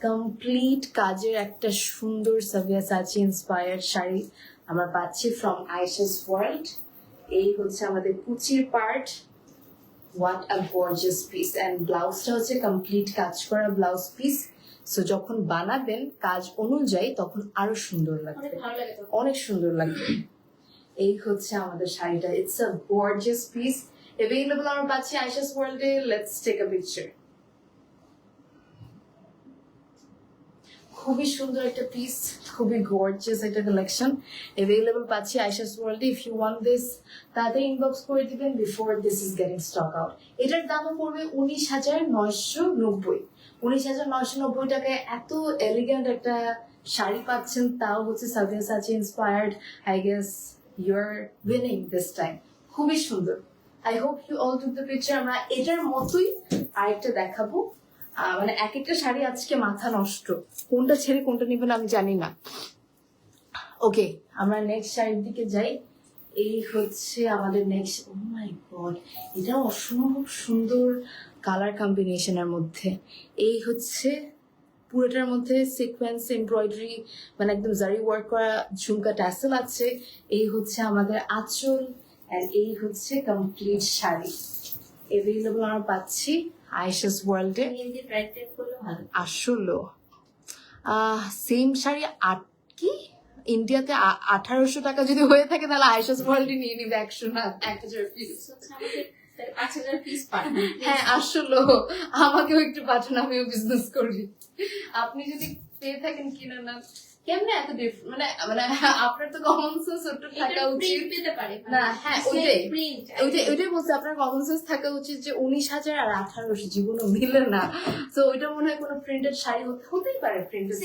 কমপ্লিট কাজের একটা সুন্দর সাভিয়াসাচি ইন্সপায়ার্ড শাড়ি আমরা পাচ্ছি ফ্রম আইশাস ওয়ার্ল্ড। এই হচ্ছে আমাদের কুচির part. What a gorgeous piece. And ব্লাউজটা হচ্ছে কমপ্লিট কাজ করা ব্লাউজ পিস। সো যখন বানাবেন কাজ অনুযায়ী তখন আরো সুন্দর লাগবে, অনেক ভালো লাগে তো। অনেক সুন্দর লাগবে। এই হচ্ছে আমাদের শাড়িটা, it's a gorgeous piece. Available আমরা পাচ্ছি আইশাস ওয়ার্ল্ডে। Let's take a picture. খুবই সুন্দর একটা পিস, খুবই গর্জিয়াস একটা কালেকশন। এভেইলেবল পাচ্ছি আইশাস ওয়ার্ল্ডে। ইফ ইউ ওয়ান্ট দিস তাতে ইনবক্স করে দিবেন before this is getting stock out. এটার দামও পড়বে 19,990। 19,990 টাকায় এত এলিগেন্ট একটা শাড়ি পাচ্ছেন, তাও হচ্ছে সাভিয়াসাচি inspired. I guess you are winning this time. খুবই সুন্দর। I hope you all took the picture. আমরা এটার মতোই আরেকটা দেখাবো। মানে এক একটা শাড়ি আজকে মাথা নষ্ট, কোনটা ছেড়ে কোনটা নিবেন আমি জানি না। ওকে, আমরা নেক্সট শাড়ির দিকে যাই। এই হচ্ছে আমাদের নেক্সট। ও মাই গড, এটা অসম্ভব সুন্দর কালার কম্বিনেশনের মধ্যে। এই হচ্ছে পুরোটার মধ্যে সিকোয়েন্স এমব্রয়ডারি, মানে একদম জারি ওয়ার্ক করা ঝুমকা ট্যাসেল আছে। এই হচ্ছে আমাদের আঁচল, এন্ড এই হচ্ছে কমপ্লিট শাড়ি। এভেইলেবল আমরা পাচ্ছি আইশাস ওয়ার্ল্ডে। হিন্দি প্রাইস টেক করলে ভালো। আসলে সেম শাড়ি কি ইন্ডিয়াতে 1,800 টাকা যদি হয়ে থাকে তাহলে আইশাস ওয়ার্ল্ডে নিয়ে নিবে 100 না 1,000 পিস। হচ্ছে আমাদের 5,000 পিস পাঠান। হ্যাঁ আসলে আমাকেও একটু পাঠান, আমিও বিজনেস করি। আপনি যদি পেয়ে থাকেন কিনা না, কেমনে এত মানে মানে আপনার তো কমন সেন্স একটু থাকা উচিত। পেতে পারে না হ্যাঁ ওইটাই প্রিন্ট ওইটাই বলছি, আপনার কমন সেন্স থাকা উচিত যে 19,000 আর 1,800 জীবনও মিলে না। তো ওইটা মনে হয় কোনো প্রিন্টেড শাড়ি হতেই পারে, প্রিন্টেড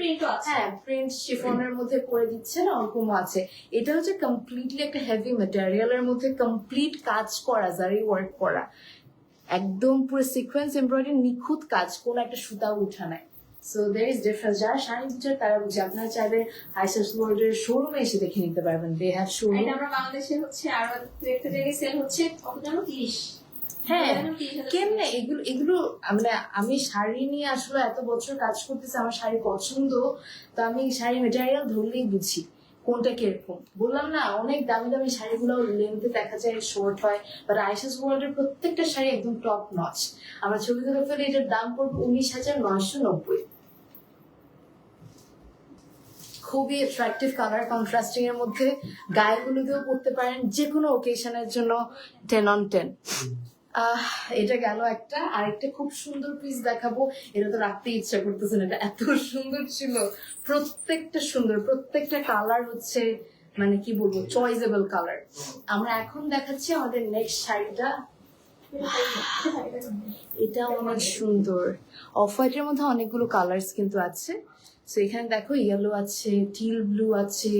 প্রিন্টও আছে। হ্যাঁ প্রিন্ট শিফনের মধ্যে করে দিচ্ছে না, ওরকমও আছে। এটা হচ্ছে কমপ্লিটলি একটা হেভি ম্যাটেরিয়ালের মধ্যে কমপ্লিট কাজ করা, জারি ওয়ার্ক করা, একদম পুরো সিকোয়েন্স এমব্রয়ডারি নিখুঁত কাজ, কোনো একটা সুতাও উঠা নাই। So there is difference. যারা শাড়ি বুঝে তারা বুঝে। আপনারা চাইলে আইশাস ওয়ার্ল্ডের শোরুমে এসে দেখে নিতে পারবেন। They have showroom. এটা আমরা বাংলাদেশে হচ্ছে আরো একটা জায়গায় সেল হচ্ছে কত জানো 30। হ্যাঁ 30,000 কেমনে এগুলো মানে আমি শাড়ি নিয়ে আসলে এত বছর কাজ করতেছি, আমার শাড়ি পছন্দ, তো আমি শাড়ি মেটেরিয়াল ধরলেই বুঝি কোনটা কিরকম। বললাম না অনেক দামি দামি শাড়িগুলো লেন্থে দেখা যায় শর্ট হয়, বাট আইশাস ওয়ার্ল্ডের প্রত্যেকটা শাড়ি একদম টপ নচ। আমার ছবি তুলে ফেলে এটার দাম পড়বে 19,990। খুবই অ্যাট্রাকটিভ কালার কন্ট্রাস্টিং এর মধ্যে, গায়েগুলোতেও পরতে পারেন যে কোনো ওকেশনের জন্য 10 on 10। এটা গেল একটা। আরেকটা খুব সুন্দর পিস দেখাবো, এটা তো রাখতে ইচ্ছা করতেছে না, এটা এত সুন্দর ছিল। প্রত্যেকটা সুন্দর, প্রত্যেকটা কালার হচ্ছে মানে কি বলবো চয়েসেবল কালার। আমরা এখন দেখাচ্ছি আমাদের নেক্সট শাড়িটা। এটা অনেক সুন্দর, অফ হোয়াইটের মধ্যে অনেকগুলো কালার্স কিন্তু আছে। সো এখানে দেখো ইয়েলো আছে, টিল ব্লু আছে,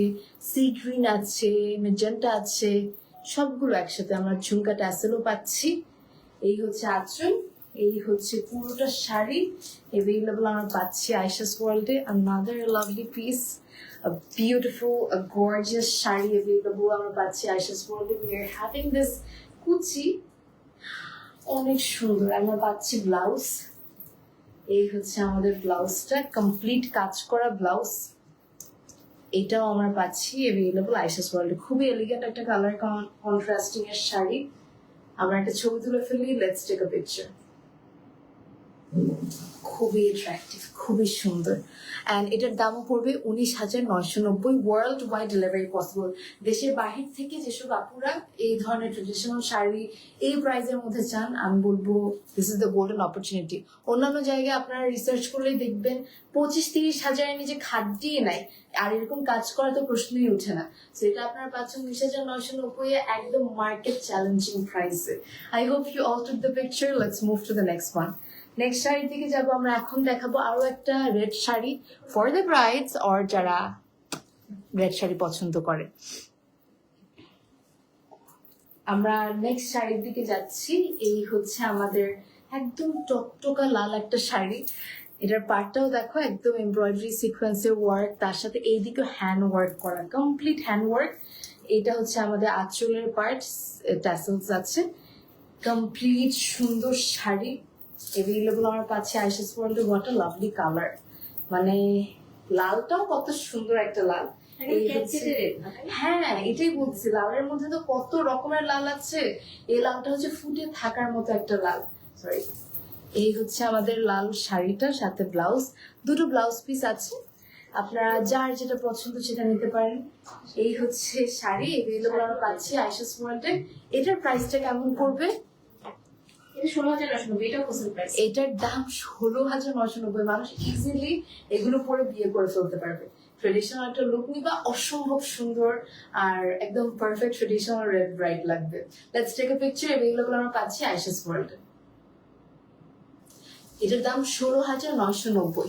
সি গ্রিন আছে, মেজেন্টা আছে, সবগুলো একসাথে। আমরা ঝুমকা ট্যাসেলও পাচ্ছি। এই হচ্ছে আঁচল, এই হচ্ছে পুরোটা শাড়ি। এভেইলেবল আমরা পাচ্ছি আইশাস ওয়ার্ল্ডে। Another lovely piece, a beautiful, a gorgeous sari available আমরা পাচ্ছি আইশাস ওয়ার্ল্ডে। We are having this কুচি, অনেক সুন্দর। আমরা পাচ্ছি ব্লাউজ, এই হচ্ছে আমাদের ব্লাউজটা, কমপ্লিট কাজ করা ব্লাউজ। এটাও আমরা পাচ্ছি অ্যাভেলেবল আইশাস ওয়ার্ল্ডে। খুবই এলিগেন্ট একটা কালার কন্ট্রাস্টিং এর শাড়ি। আমরা একটা ছবি তুলে ফেলি, লেটস টেক আ পিকচার। খুবই অ্যাট্রাকটিভ, খুবই সুন্দর। অ্যান্ড এটার দামও পড়বে 19,990। World wide delivery possible. দেশের বাহির থেকে যেসব আপুরা এই ধরনের ট্রেডিশনাল শাড়ি এই প্রাইসের মধ্যে চান, আমি বলবো this is the golden opportunity. অন্যান্য জায়গায় আপনারা রিসার্চ করলেই দেখবেন 25-30 হাজারের নিচে খাদ্যই নাই, আর এরকম কাজ করা তো প্রশ্নই উঠে না। সেটা আপনারা পাচ্ছেন 19,990 এ একদম মার্কেট চ্যালেঞ্জিং প্রাইসে। I hope you all took the picture. Let's move to the next one. Next শাড়ির দিকে যাবো আমরা। এখন দেখাবো আরো একটা red sari for the brides, or যারা রেড শাড়ি পছন্দ করে। আমরা নেক্সট শাড়ির দিকে যাচ্ছি। এই হচ্ছে আমাদের একদম টকটকা লাল একটা শাড়ি। এটার পার্টটাও দেখো একদম এমব্রয়ডারি সিকোয়েন্সের ওয়ার্ক, তার সাথে এইদিকে হ্যান্ড ওয়ার্ক করা, কমপ্লিট হ্যান্ড ওয়ার্ক। এটা হচ্ছে আমাদের আঁচলের পার্ট, ট্যাসেলস আছে। কমপ্লিট সুন্দর শাড়ি এভেলেবল আমরা পাচ্ছি আইশাস ওয়ার্ল্ডে। হোয়াট আ লাভলি কালার, মানে লালটাও কত সুন্দর একটা লাল। হ্যাঁ, এটাই বলছি, লালের মধ্যে তো কত রকমের লাল আছে। এই লালটা হচ্ছে ফুটে থাকার মতো একটা লাল। সরি, এই হচ্ছে আমাদের লাল শাড়িটা, সাথে ব্লাউজ, দুটো ব্লাউজ পিস আছে। আপনারা যার যেটা পছন্দ সেটা নিতে পারেন। এই হচ্ছে শাড়ি এভেলেবল আমরা পাচ্ছি আইশাস ওয়ার্ল্ডে। এটার প্রাইসটা কেমন পড়বে? এটার দাম 16,990। মানুষ ইজিলি এগুলো পরে বিয়ে করে ফেলতে পারবে। ট্রেডিশনাল একটা লুক নিবা, অসম্ভব সুন্দর আর একদম পারফেক্ট ট্রেডিশনাল রেড ব্রাইড লাগবে। Let's take a picture. Available আমরা পাচ্ছি আইশাস ওয়ার্ল্ডে। এটার দাম 16,990।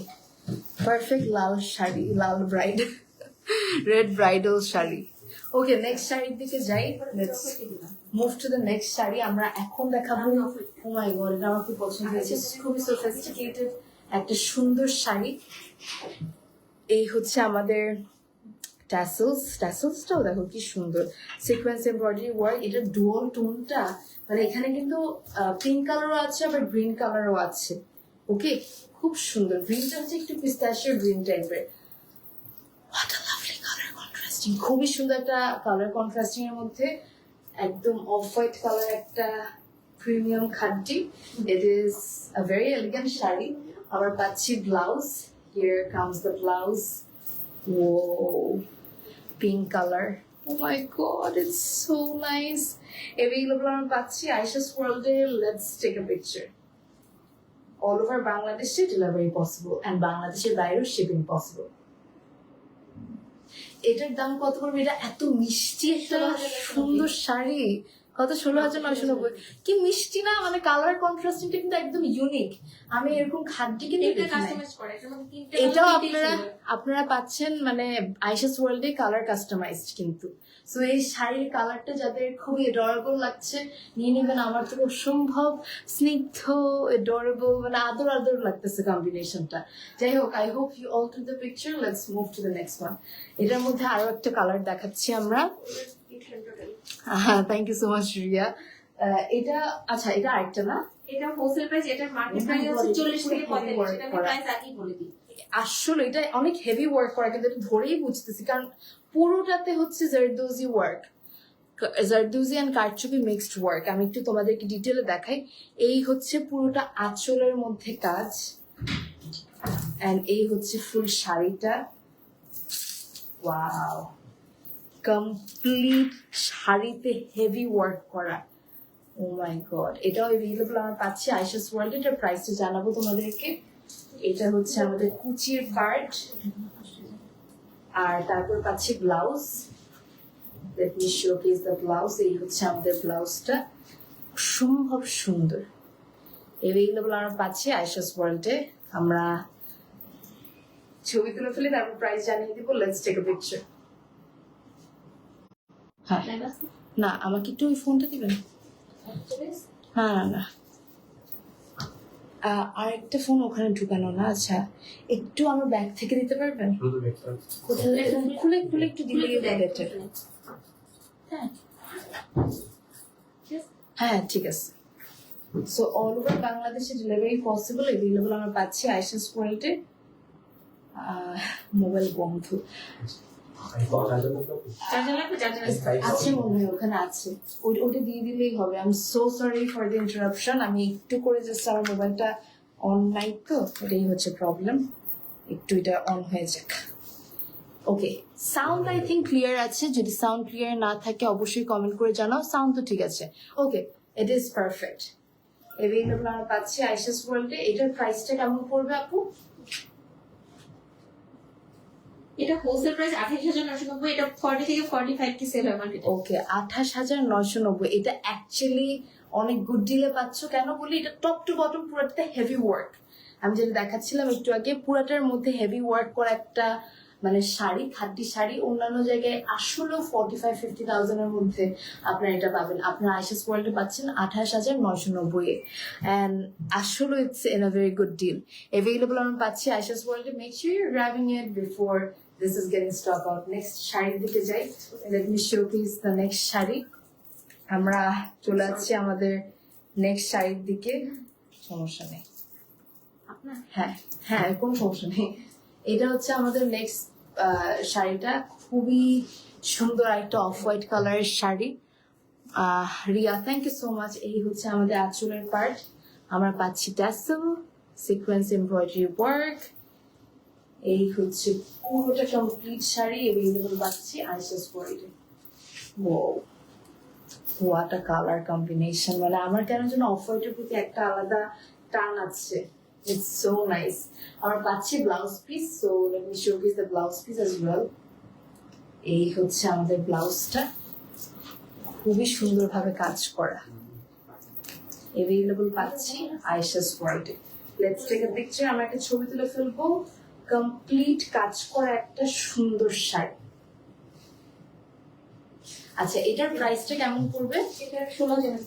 পারফেক্ট লাল শাড়ি, লাল ব্রাইড, red bridal sari. Okay, next শাড়ির দিকে যাই। Let's move to the next sari. আমরা এখন দেখাবো, ও মাই গড, এটা আমার খুব পছন্দ হয়েছে। খুবই সোফিস্টিকেটেড একটা সুন্দর শাড়ি। এই হচ্ছে আমাদের ট্যাসেলসটাও দেখো কি সুন্দর, সিকোয়েন্স এমব্রয়ডারি ওয়ার্ক। এটা ডুয়াল টোনটা, মানে এখানে কিন্তু পিঙ্ক কালারও আছে আবার গ্রিন কালারও আছে। ওকে, খুব সুন্দর। গ্রিনটা হচ্ছে একটু পিস্তাশিয়ার গ্রিন টাইপের। What a lovely colour contrasting, খুবই সুন্দর একটা কালার কন্ট্রাস্টিং এর মধ্যে একদম অফ হোয়াইট কালার একটা premium খাদ্যি। It is a very elegant sari. আবার পাচ্ছি blouse. Here comes the blouse. Whoa, pink color. Oh my god, it's so nice. Available on Pachi Aisha's World Day. Let's take a picture. All over Bangladesh delivery possible, and Bangladesh বাইরেও shipping possible. এটার দাম কত পড়বে? এটা এত মিষ্টি একটা সুন্দর শাড়ি। কত? 16,990। কি মিষ্টি না, মানে কালার কন্ট্রাস্টিংটা কিন্তু একদম ইউনিক। আমি এরকম খাদ্য কিন্তু এটাও আপনারা পাচ্ছেন মানে আইশাস ওয়ার্ল্ডে কালার কাস্টমাইজড কিন্তু। সো এই শাড়ির কালারটা যাদের খুবই এডোরেবল লাগছে নিয়ে নেবেন। আমার তো অসম্ভব স্নিগ্ধ, এডোরেবল, মানে আদর আদর লাগতেছে কম্বিনেশনটা। যাই হোক, I hope you all to the picture. Let's move to the next one. এটার মধ্যে আরো একটা কালার দেখাচ্ছি আমরা। Thank you so much Riya. এটা আচ্ছা, এটা আরেকটা না, এটা হোলসেল প্রাইস, এটার মার্কেট প্রাইস হচ্ছে 40 থেকে 45। সেটা আমি প্রাইস আগেই বলে দিই। আসলে এটা অনেক হেভি ওয়ার্ক করা, কিন্তু এটা ধরেই বুঝতেছি, কারণ পুরোটাতে হচ্ছে জারদোজি ওয়ার্ক, জারদোজি এন্ড কারচুপি মিক্সড ওয়ার্ক। আমি একটু তোমাদেরকে ডিটেলে দেখাই। এই হচ্ছে পুরোটা আঁচলের মধ্যে কাজ, এন্ড এই হচ্ছে ফুল শাড়িটা। ওয়াও, কমপ্লিট শাড়িতে হেভি ওয়ার্ক করা। ও মাই গড, এটাও এভেলেবল আমরা পাচ্ছি আইশাস ওয়ার্ল্ড। এটার প্রাইসটা জানাবো তোমাদেরকে। এটা হচ্ছে আমাদের কুচির পার্ট, আর তারপর পাচ্ছি blouse. Late me showcase the blouse. এই হচ্ছে আমাদের ব্লাউজটা, অসম্ভব সুন্দর। এভেলেবল আমরা পাচ্ছি আইশাস ওয়ার্ল্ডে। আমরা ছবি তুলে ফেলি, তারপর প্রাইস জানিয়ে দিব। Let's take a picture. হ্যাঁ, না আমাকে একটু ওই ফোনটা দিবেন। না না না, আরেকটা ফোন ওখানে ঢুকানো না। আচ্ছা, একটু আমার ব্যাগ থেকে দিতে পারবেন? খুলে খুলে একটু দিলে বেটার। হ্যাঁ ঠিক আছে। সো অল ওভার বাংলাদেশে ডেলিভারি পসিবল, এভেলেবল আমরা পাচ্ছি আইশাস ওয়ার্ল্ডে। মোবাইল বন্ধ। চার্জার লাগবে, চার্জার আছে মনে হয় ওখানে আছে, ওটা দিয়ে দিলেই হবে। I am so sorry for the interruption, আমি একটু করে জাস্ট আমার মোবাইলটা অন নাই তো, এটাই হচ্ছে প্রবলেম। একটু এটা অন হয়ে যাক। ওকে, সাউন্ড আই থিঙ্ক ক্লিয়ার আছে। যদি সাউন্ড ক্লিয়ার না থাকে অবশ্যই কমেন্ট করে জানাও। সাউন্ড তো ঠিক আছে। ওকে, ইট ইজ পারফেক্ট। এভেলেবল আমরা পাচ্ছি আইশাস ওয়ার্ল্ডে। এটার প্রাইসটা কেমন পড়বে আপু? এটা হোলসেল প্রাইস 28,990, এটা 40 থেকে 45 কি সেল হয় মার্কেটে। ওকে, 28,990। এটা অ্যাকচুয়ালি অনেক গুড ডিলে পাচ্ছ। কেন বলি, এটা টপ টু বটম পুরোটাতে হেভি ওয়ার্ক। আমি যেটা দেখাচ্ছিলাম একটু আগে, পুরাটার মধ্যে হেভি ওয়ার্ক করা একটা মানে শাড়ি, খাদ্যি শাড়ি। অন্যান্য জায়গায় আসলেও 45-50,000 এর মধ্যে আপনারা এটা পাবেন। আপনারা আইশাস ওয়ার্ল্ডে পাচ্ছেন 28,990 এ। অ্যান্ড আসলে it's in a very good deal. Available আমরা পাচ্ছি আইশাস ওয়ার্ল্ডে। Make sure your grabbing it before this is getting stock out. Next শাড়ির দিকে যাই। Let me showcase the next sari. আমরা চলে যাচ্ছি আমাদের নেক্সট শাড়ির দিকে। সমস্যা নেই, আপনার হ্যাঁ হ্যাঁ, কোনো সমস্যা নেই। এটা হচ্ছে আমাদের নেক্সট শাড়িটা। খুবই সুন্দর একটা অফ হোয়াইট কালারের শাড়ি। Riya, thank you so much. এই হচ্ছে আমাদের আঁচলের পার্ট। আমরা পাচ্ছি ট্যাসেল, সিকোয়েন্স এমব্রয়ডারি ওয়ার্ক। এই হচ্ছে পুরোটা কমপ্লিট শাড়ি। এভেলেবল পাচ্ছি আইশাস ওয়ার্ল্ডে। What a colour combination! মানে আমার কেন যেন অফ হোয়াইটের প্রতি একটা আলাদা টান আছে। It's so nice. আমরা পাচ্ছি blouse piece. So let me showcase the blouse piece as well. এই হচ্ছে আমাদের ব্লাউজটা, খুবই সুন্দরভাবে কাজ করা। এভেলেবল পাচ্ছি আইশাস ওয়ার্ল্ডে। Let's take a picture. আমরা একটা ছবি তুলে ফেলবো। কমপ্লিট কাজ করা একটা সুন্দর শাড়ি। আচ্ছা, এটার প্রাইসটা কেমন পড়বে? এটা 16,000।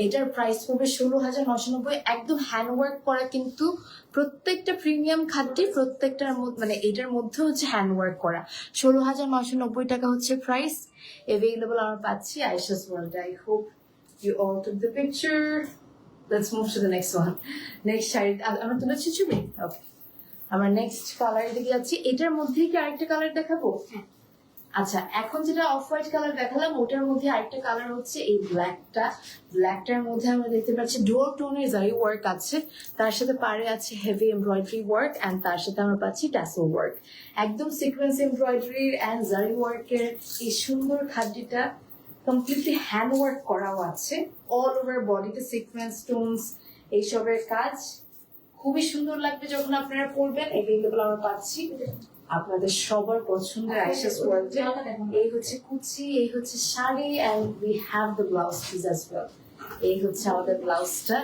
এটার প্রাইস পড়বে 16,990। একদম হ্যান্ড ওয়ার্ক করা, কিন্তু প্রত্যেকটা প্রিমিয়াম খাদ্যে প্রত্যেকটার মানে এটার মধ্যে হচ্ছে হ্যান্ড ওয়ার্ক করা। 16,990 টাকা হচ্ছে প্রাইস। এভেলেবল আমরা পাচ্ছি Ayesha's World. I hope you all took the picture. Let's move to the next one. Next sari আমরা তুলেছি ছবি। ওকে, আমরা নেক্সট কালারের দিকে যাচ্ছি। এটার মধ্যে কি আরেকটা কালার দেখাবো? আচ্ছা, এখন যেটা অফ হোয়াইট কালার দেখালাম, ওটার মধ্যে আরেকটা কালার হচ্ছে এই ব্ল্যাকটা। ব্ল্যাকটার মধ্যে আমরা দেখতে পাচ্ছি ডুয়াল টোনের জারি ওয়ার্ক আছে, তার সাথে পাড়ে আছে হেভি এমব্রয়ডারি ওয়ার্ক, এন্ড তার সাথে আমরা পাচ্ছি ট্যাসেল ওয়ার্ক। একদম সিকোয়েন্স এমব্রয়ডারি এন্ড জারি ওয়ার্কের এই সুন্দর খাদ্যটা কমপ্লিটলি হ্যান্ড ওয়ার্ক করাও আছে। অল ওভার বডিতে সিকোয়েন্স স্টোনস এইসবের কাজ। খুবই সুন্দর লাগবে যখন আপনারা পরবেন। এভেলেবল আমরা পাচ্ছি আপনাদের সবার পছন্দের আইশাস ওয়ার্ল্ডে। এই হচ্ছে কুচি, এই হচ্ছে শাড়ি, and we have the blouse piece as well. এই হচ্ছে আমাদের ব্লাউজটা,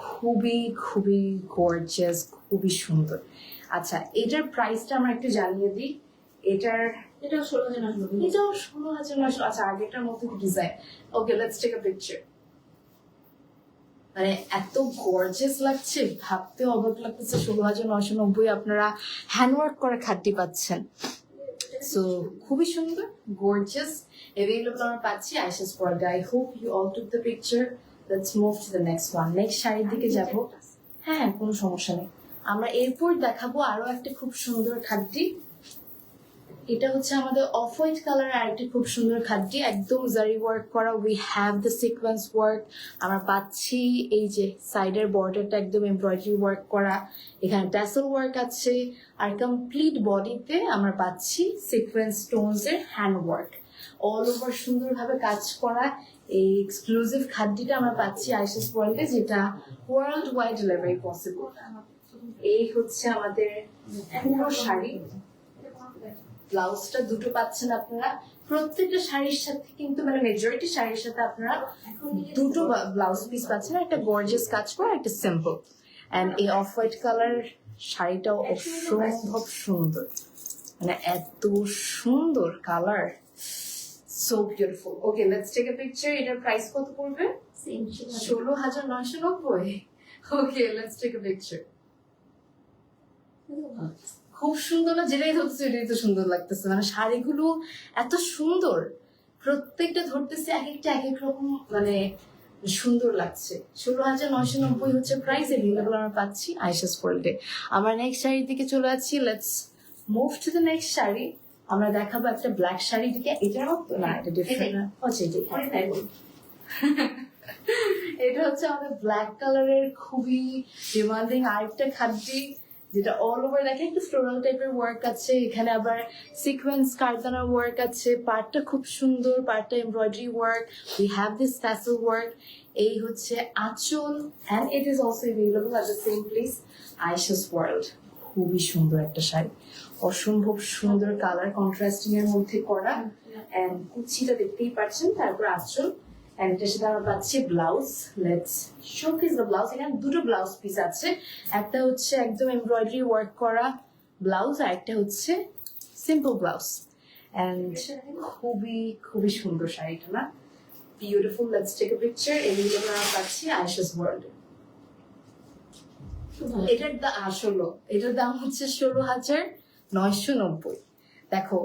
খুবই খুবই গর্জিয়াস, খুবই সুন্দর। আচ্ছা, এটার প্রাইসটা আমরা একটু জানিয়ে দিই। এটাও 16,990। আচ্ছা, আগেটার মতো design. Okay, let's take a picture. মানে এত গর্জিয়াস লাগছে, ভাবতে অবাক লাগতেছে। 16,990 আপনারা হ্যান্ডওয়ার্ক করা খাদ্য পাচ্ছেন। সো খুবই সুন্দর, গর্জিয়াস। এভেলেবল আমরা পাচ্ছি আইশাস ওয়ার্ল্ডে। I hope you all took the picture. Let's move to the next one. Next শাড়ির দিকে যাব। হ্যাঁ, কোনো সমস্যা নেই। আমরা এরপর দেখাবো আরো একটা খুব সুন্দর খাদ্য। এটা হচ্ছে আমাদের অফ হোয়াইট কালার আরেকটি খুব সুন্দর খাদ্য, একদম জারি ওয়ার্ক করা। We have the sequence work. আমরা পাচ্ছি এই যে সাইডের বর্ডারটা একদম এমব্রয়ডারি ওয়ার্ক করা, এখানে ট্যাসেল ওয়ার্ক আছে, আর কমপ্লিট বডিতে আমরা পাচ্ছি সিকোয়েন্স স্টোনস এর হ্যান্ড ওয়ার্ক। অল ওভার সুন্দরভাবে কাজ করা এই এক্সক্লুসিভ খাদ্যটা আমরা পাচ্ছি আইশাস ওয়ার্ল্ডে, যেটা ওয়ার্ল্ড ওয়াইড ডেলিভারি পসিবল। এই হচ্ছে আমাদের পুরো শাড়ি। ব্লাউজটা দুটো পাচ্ছেন আপনারা। প্রত্যেকটা শাড়ির সাথে কিন্তু মানে মেজরিটি শাড়ির সাথে আপনারা দুটো ব্লাউজ পিস পাচ্ছেন, একটা গর্জিয়াস কাজ করা, একটা সিম্পল। এন্ড এই অফ হোয়াইট কালার শাড়িটাও অসম্ভব সুন্দর, মানে এত সুন্দর colour, so beautiful. Okay, let's take a picture. এটার প্রাইস কত পড়বে? 16,990। Okay, let's take a picture. খুব সুন্দর না? যেটাই ধরতেছে এটাই তো সুন্দর লাগতেছে। মানে শাড়িগুলো এত সুন্দর, প্রত্যেকটা ধরতেছে এক একটা এক এক রকম মানে সুন্দর লাগছে। 16,990 হচ্ছে প্রাইস। এভেলেবল আমরা পাচ্ছি আইশাস ওয়ার্ল্ডে। আমরা নেক্সট শাড়ির দিকে চলে যাচ্ছি। Let's move to the next sari. আমরা দেখাবো একটা ব্ল্যাক শাড়ি দিকে, এটার মতো না, এটা ডিফারেন্ট। আচ্ছা পরে তাই বলবো। এটা হচ্ছে আমাদের ব্ল্যাক কালারের খুবই ডিমান্ডিং আরেকটা খাদ্যি, যেটা অল ওভার দেখে একটু ফ্লোরাল টাইপের ওয়ার্ক আছে, এখানে আবার সিকোয়েন্স কারদানা ওয়ার্ক আছে, পার্টটা খুব সুন্দর, পার্টটা embroidery work, we have this tassel work. এই হচ্ছে আঁচল, and it is also available at the same place, Ayesha's world. খুবই সুন্দর একটা শাড়ি, অসম্ভব সুন্দর কালার কন্ট্রাস্টিং এর মধ্যে করা, এন্ড কুচিটা দেখতেই পাচ্ছেন, তারপর আঁচল, এন্ড এটার সাথে আমরা পাচ্ছি blouse. Let's showcase the blouse. এখানে দুটো ব্লাউজ পিস আছে, একটা হচ্ছে একদম এমব্রয়ডারি ওয়ার্ক করা ব্লাউজ, আর একটা হচ্ছে সিম্পল ব্লাউজ, এন্ড খুবই খুবই সুন্দর শাড়িটা না, beautiful. Let's take a picture. এগুলো আমরা পাচ্ছি আয়েশাস ওয়ার্ল্ড। এটার এটার দাম হচ্ছে 16,990। দেখো,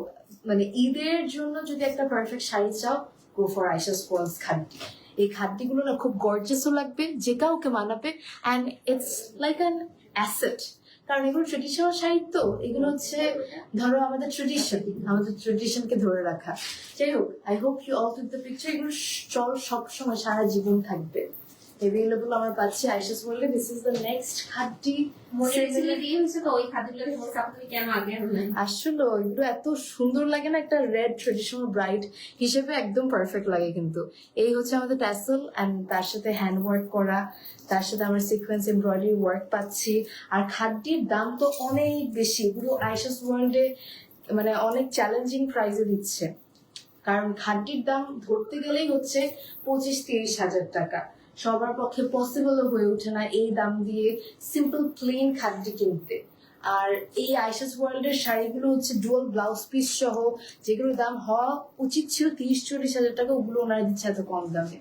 মানে ঈদের জন্য যদি একটা পারফেক্ট শাড়ি চাও, গো ফর আয়েশাস ওয়ার্ল্ড খাদ্য। এই খাদ্যগুলো না খুব গর্জিয়াসও লাগবে, যে কাউকে মানাবে, and it's like an asset. কারণ এগুলো ট্রেডিশনাল শাড়ি, তো এগুলো হচ্ছে ধরো আমাদের ট্রেডিশনকে ধরে রাখা। যাই হোক, I hope you all took the picture. এগুলো চল সবসময় সারা জীবন থাকবে। এভেলেবল আমরা পাচ্ছি আয়েশাস ওয়ার্ল্ডে। This is the next খাদ্যি। মনিটরে দিয়ে হয়েছে তো ওই খাদ্যগুলো দেখে বলছে আপনি কেন আগে আনলেন? আসলে এগুলো এত সুন্দর লাগে না, একটা রেড ট্রেডিশনাল ব্রাইড হিসেবে একদম পারফেক্ট লাগে। কিন্তু এই হচ্ছে আমাদের ট্যাসেল, এন্ড তার সাথে হ্যান্ড ওয়ার্ক করা, তার সাথে আমরা সিকোয়েন্স এমব্রয়ডারি ওয়ার্ক পাচ্ছি। আর খাদ্যের দাম তো অনেক বেশি, এগুলো আয়েশাস ওয়ার্ল্ডে মানে অনেক চ্যালেঞ্জিং প্রাইসে দিচ্ছে, কারণ খাদ্যের দাম ধরতে গেলেই হচ্ছে 25-30 হাজার টাকা। সবার পক্ষে পসিবল হয়ে ওঠে না এই দাম দিয়ে সিম্পল প্লেন খাদ্য কিনতে। আর এই আয়েশাস ওয়ার্ল্ডের শাড়িগুলো হচ্ছে ডুয়াল ব্লাউজ পিস সহ, যেগুলোর দাম হওয়া উচিত ছিল 30-40 হাজার টাকা, ওগুলো ওনারা দিচ্ছে এত কম দামে।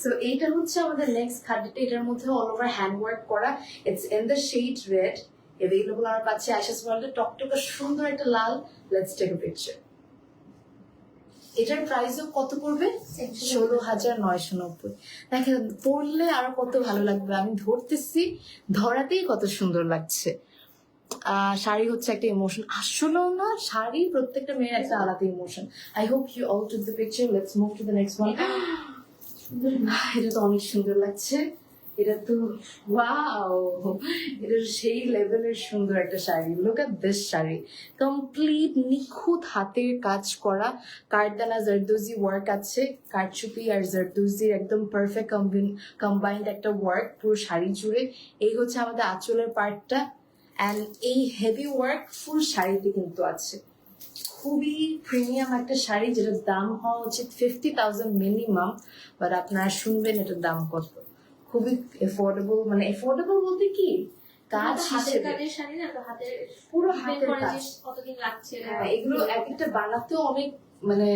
সো এইটা হচ্ছে আমাদের নেক্সট খাদ্যটা। এটার মধ্যে অল ওভার হ্যান্ড ওয়ার্ক করা, it's in the shade red. Available আমরা পাচ্ছি আয়েশাস ওয়ার্ল্ডে, টকটকে সুন্দর একটা লাল। Let's take a picture. এটার প্রাইসও কত পড়বে? 16,990। দেখেন, পড়লে আরো কত ভালো লাগবে। আমি ধরতেছি, ধরাতেই কত সুন্দর লাগছে। শাড়ি হচ্ছে একটা ইমোশন, আসলেও না, শাড়ি প্রত্যেকটা মেয়ের একটা আলাদা emotion. I hope you all took the picture. Let's move to the next one. এটা তো অনেক সুন্দর লাগছে। এটা তো ওয়াও, এটা সেই লেভেলের সুন্দর একটা sari. Look at this sari, complete নিখুঁত হাতের কাজ করা, কারদানা জারদোজি ওয়ার্ক আছে, কারচুপি আর জারদোজির একদম পারফেক্ট কম্বাইন্ড একটা ওয়ার্ক পুরো শাড়ি জুড়ে। এই হচ্ছে আমাদের আঁচলের পার্টটা, অ্যান্ড এই হেভি ওয়ার্ক ফুল শাড়িতে কিন্তু আছে। খুবই প্রিমিয়াম একটা শাড়ি, যেটার দাম হওয়া উচিত 50,000 মিনিমাম, বাট আপনারা শুনবেন এটার দাম কত। খুবই এফোর্ডেবল, মানে এফোর্ডেবল বলতে কি, কাজ হাতের হিসেবে কাজের শাড়ি না, তো হাতের পুরো depend হাতের করে কাজ। যে কতদিন লাগছে। এগুলো এক একটা বানাতেও অনেক মানে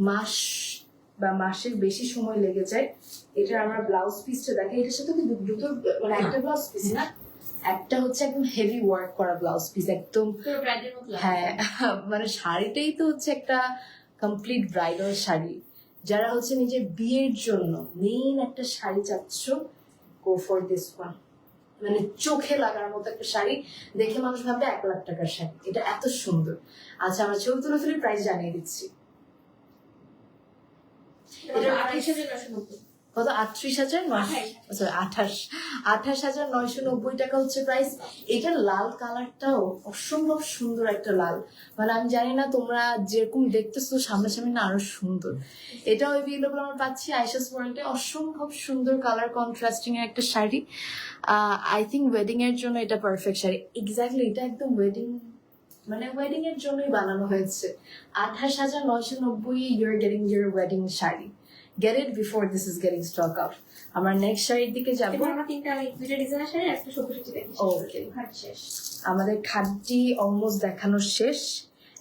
মাস বা মাসের বেশি সময় লেগে যায়। এটা আমরা ব্লাউজ পিসটা দেখে, এটার সাথে কিন্তু দুটো মানে একটা ব্লাউজ পিস না, একটা হচ্ছে একদম হেভি ওয়ার্ক করা ব্লাউজ পিস, একদম পুরো ব্র্যান্ডের মতো লাগছে। হ্যাঁ, মানে শাড়িটাই তো হচ্ছে একটা কমপ্লিট ব্রাইডাল শাড়ি। যারা হচ্ছে নিজের বিয়ের জন্য মেইন একটা শাড়ি চাচ্ছ, গো ফর দিস ওয়ান। মানে চোখে লাগার মতো একটা শাড়ি, দেখে মানুষ ভাববে 1 লাখ টাকার শাড়ি, এটা এত সুন্দর। আচ্ছা, আমরা ছবি তুলে তুলে প্রাইস জানিয়ে দিচ্ছি। এটা 28,990। কত? 28,990 টাকা হচ্ছে প্রাইস। এটার লাল কালারটাও অসম্ভব সুন্দর একটা লাল, মানে আমি জানি না তোমরা যেরকম দেখতেছো সামনাসামনি না আরো সুন্দর। এটাও এভেলেবল আমরা পাচ্ছি আয়েশাস ওয়ার্ল্ডে। অসম্ভব সুন্দর কালার কন্ট্রাস্টিং এর একটা শাড়ি। আই থিঙ্ক ওয়েডিং এর জন্য এটা পারফেক্ট শাড়ি। এক্স্যাক্টলি, এটা একদম ওয়েডিং, মানে ওয়েডিং এর জন্যই বানানো হয়েছে। 28,990 your getting your wedding sari. Get it before this is getting stock out. আমরা নেক্সট শাড়ির দিকে যাবো। এবার আমরা দুইটা ডিজাইনের শাড়ি একটা সবুজ দেখি। Okay. ঘাট শেষ। আমাদের খাদ্যি অলমোস্ট দেখানো শেষ,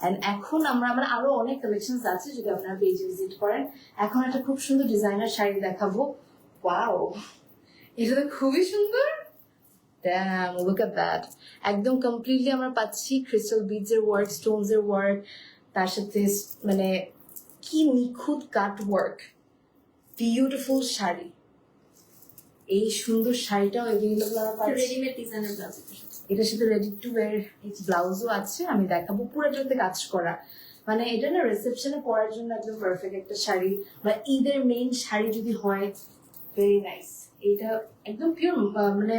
এন্ড এখন আমরা আরো অনেক কালেকশনস আছে, যদি আপনারা পেজে ভিজিট করেন। এখন একটা খুব সুন্দর ডিজাইনার শাড়ি দেখাবো। ওয়াও, এটা তো খুবই সুন্দর। Damn, look at that. একদম কমপ্লিটলি আমরা পাচ্ছি ক্রিস্টাল বিডস এর ওয়ার্ক, স্টোনস এর ওয়ার্ক, তার সাথে মানে কি নিখুঁত কাট ওয়ার্ক। বিউটিফুল শাড়ি। এই সুন্দর শাড়িটাও এভেলেবল আমরা পাচ্ছি। রেডিমেড ডিজাইনের ব্লাউজ। এটার সাথে রেডি টু ওয়্যার ব্লাউজও আছে, আমি দেখাবো। পুরোটাতে কাজ করা, মানে এটা না রিসেপশনে পরার জন্য একদম পারফেক্ট একটা শাড়ি, বা ঈদের মেইন শাড়ি যদি হয়, ভেরি নাইস। এটা একদম পিওর, মানে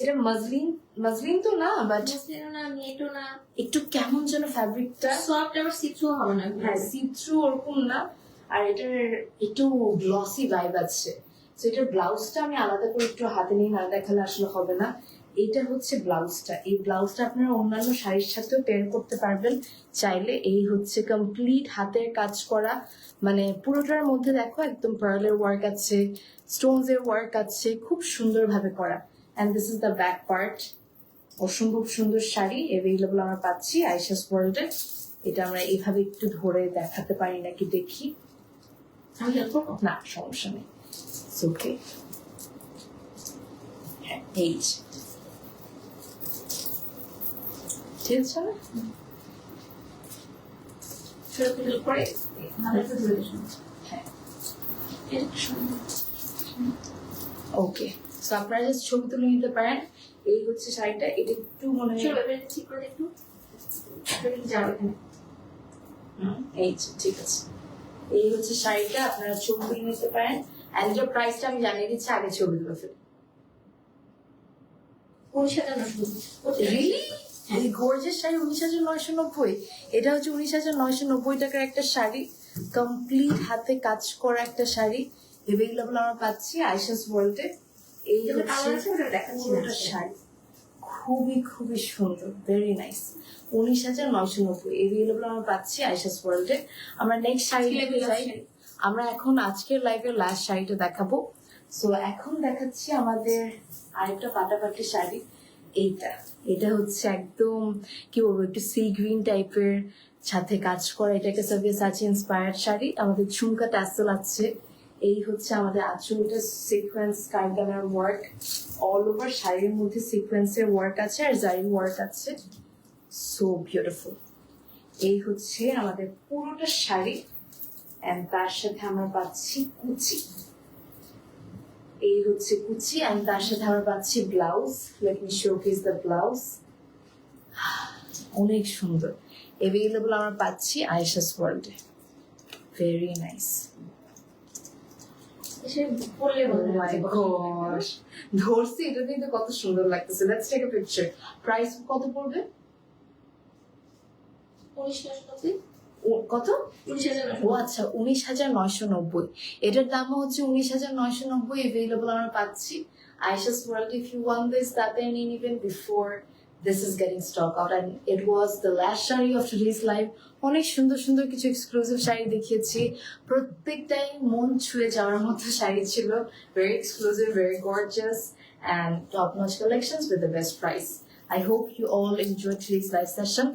এটা মসলিন, মসলিন তো না, বাট মসলিনও না, নেটও না, একটু কেমন যেন ফ্যাব্রিকটা, সফট, আবার সিথ্রু হবে না। হ্যাঁ সিথ্রু ওরকম না, আর এটার একটু গ্লসি ভাইব আছে। তো এটার ব্লাউজটা আমি আলাদা করে একটু হাতে নিয়ে না দেখালে আসলে হবে না। এইটা হচ্ছে ব্লাউজটা, এই ব্লাউজটা আপনারা অন্যান্য শাড়ির সাথেও পেয়ার করতে পারবেন চাইলে। এই হচ্ছে কমপ্লিট হাতের কাজ করা, মানে পুরোটার মধ্যে দেখো একদম পার্লের ওয়ার্ক আছে, স্টোনস এর ওয়ার্ক আছে, খুব সুন্দরভাবে করা। And this is the back part. অসম্ভব সুন্দর শাড়ি অ্যাভেলেবল আমরা পাচ্ছি আয়েশাস ওয়ার্ল্ডে। এটা আমরা এইভাবে একটু ধরে দেখাতে পারি নাকি দেখি। আমি হেল্প করবো? না সমস্যা নেই, ওকে। হ্যাঁ এই যে। ঠিক আছে না? ছোট হেল্প করে ভালো করে ধরে দিস। হ্যাঁ এটা একটু সুন্দর। ওকে, তো আপনারা জাস্ট ছবি তুলে নিতে পারেন। এই হচ্ছে শাড়িটা, এটা একটু মনে হয় চলো এবারে ঠিক করে একটু যাও এখানে। এই যে, ঠিক আছে। এই হচ্ছে শাড়িটা, আপনারা ছবি তুলে নিতে পারেন। এন্ড এটার প্রাইসটা আমি জানিয়ে দিচ্ছি, আগে ছবি তুলে ফেলে। 19,990। রিয়েলি? এই গর্জিয়াস শাড়ি 19,990। এটা হচ্ছে 19,990 টাকার একটা শাড়ি, কমপ্লিট হাতে কাজ করা একটা শাড়ি অ্যাভেলেবল আমরা পাচ্ছি আয়েশাস ওয়ার্ল্ডে। এই যেটা কালার হচ্ছে আছে ওটা দেখাচ্ছি না। পুরোটা শাড়ি, খুবই খুবই সুন্দর, ভেরি নাইস। 19,990 অ্যাভেলেবল আমরা পাচ্ছি আয়েশাস ওয়ার্ল্ডে। আমরা নেক্সট শাড়ি দেখতে যাই। আমরা এখন আজকের লাইভের লাস্ট শাড়িটা দেখাবো। সো এখন দেখাচ্ছি আমাদের আরেকটা পাটাপাটি শাড়ি। এইটা, এটা হচ্ছে একদম কি বলবো, একটু সি গ্রিন টাইপের সাথে কাজ করা। এটা একটা সাবিয়াসাচি ইন্সপায়ার্ড শাড়ি, আমাদের ঝুমকা ট্যাসেল আছে। এই হচ্ছে আমাদের আঁচলটা সিকোয়েন্স কারদানার ওয়ার্ক, অল ওভার শাড়ির মধ্যে সিকোয়েন্সের ওয়ার্ক আছে আর জারি ওয়ার্ক আছে, সো বিউটিফুল। এই হচ্ছে আমাদের পুরোটা শাড়ি, এন্ড তার সাথে আমরা পাচ্ছি কুচি। এই হচ্ছে কুচি, এন্ড তার সাথে আমরা পাচ্ছি blouse. Late me showcase the blouse, অনেক সুন্দর। অ্যাভেলেবল আমরা পাচ্ছি আয়েশাস ওয়ার্ল্ডে, ভেরি নাইস। এসে পড়লে বলতে মাই গড, ধরছি, এটা কিন্তু কত সুন্দর লাগতেছে। Let's take a picture. Price কত পড়বে? 19,990। কত? 19,990। ও আচ্ছা, 19,990। এটার দামও হচ্ছে 19,990। অ্যাভেলেবল আমরা পাচ্ছি Ayesha's world. If you want this, তাড়াতাড়ি নিয়ে নিবেন before this is getting stock out. And it was the last sari of today's live. অনেক সুন্দর সুন্দর কিছু এক্সক্লুসিভ শাড়ি দেখিয়েছি, প্রত্যেকটাই মন ছুঁয়ে যাওয়ার মতো শাড়ি ছিল। Very exclusive, very gorgeous, and top-notch collections with the best price. I hope you all enjoyed today's live session.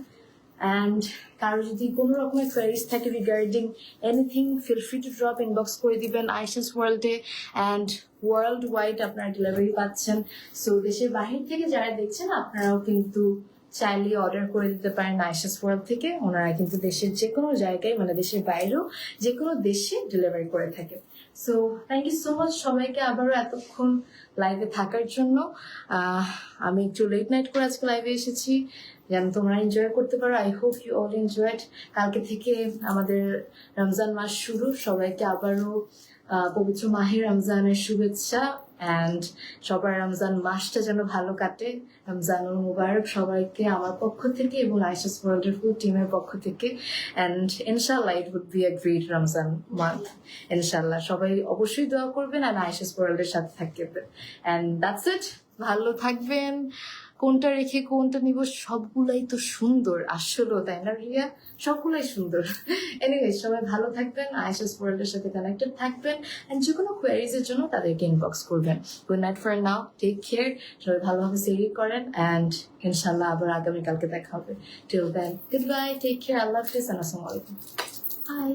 And কারো যদি কোনো রকমের কোয়ারিজ থাকে regarding anything, feel free to drop inbox করে দিবেন আয়েশাস ওয়ার্ল্ডে। অ্যান্ড ওয়ার্ল্ড ওয়াইড আপনারা ডেলিভারি পাচ্ছেন। সো দেশের বাহির থেকে যারা দেখছেন, আপনারাও কিন্তু চাইলে অর্ডার করে দিতে পারেন আয়েশাস ওয়ার্ল্ড থেকে। ওনারা কিন্তু দেশের যে কোনো জায়গায়, মানে দেশের বাইরেও যে কোনো দেশে ডেলিভারি করে থাকে। So thank you so much সবাইকে আবারও এতক্ষণ লাইভে থাকার জন্য। আমি একটু লেট নাইট করে আজকে লাইভে এসেছি যেন তোমরা এনজয় করতে পারো। I hope you all enjoyed. কালকে থেকে আমাদের রমজান মাস শুরু, সবাইকে আবারও পবিত্র মাহে রমজানের শুভেচ্ছা। অ্যান্ড সবার রমজান মাসটা যেন ভালো কাটে। রমজানুল মুবারক সবাইকে আমার পক্ষ থেকে এবং আয়েশাস ওয়ার্ল্ডের ফুল টিমের পক্ষ থেকে। অ্যান্ড ইনশাল্লাহ it would be a great Ramzan month. ইনশাল্লাহ সবাই অবশ্যই দোয়া করবেন আর আয়েশাস ওয়ার্ল্ডের সাথে থাকবেন। অ্যান্ড দ্যাটস ইট, ভালো থাকবেন। কোনটা রেখে কোনটা নিব, সবগুলাই তো সুন্দর আসলে, তাই না রিয়া? সবগুলাই সুন্দর। এনিওয়ে, সবাই ভালো থাকবেন, আয়েশাস ওয়ার্ল্ডের সাথে কানেক্টেড থাকবেন, এন্ড যে কোনো কোয়ারিজ এর জন্য তাদেরকে ইনবক্স করবেন। Good night for now, take care, সবাই ভালোভাবে সেরি করেন, এন্ড ইনশাল্লাহ আবার আগামীকালকে দেখা হবে। Till then, good bye, take care, আল্লাহ হাফিজ, আসসালামু আলাইকুম, বাই।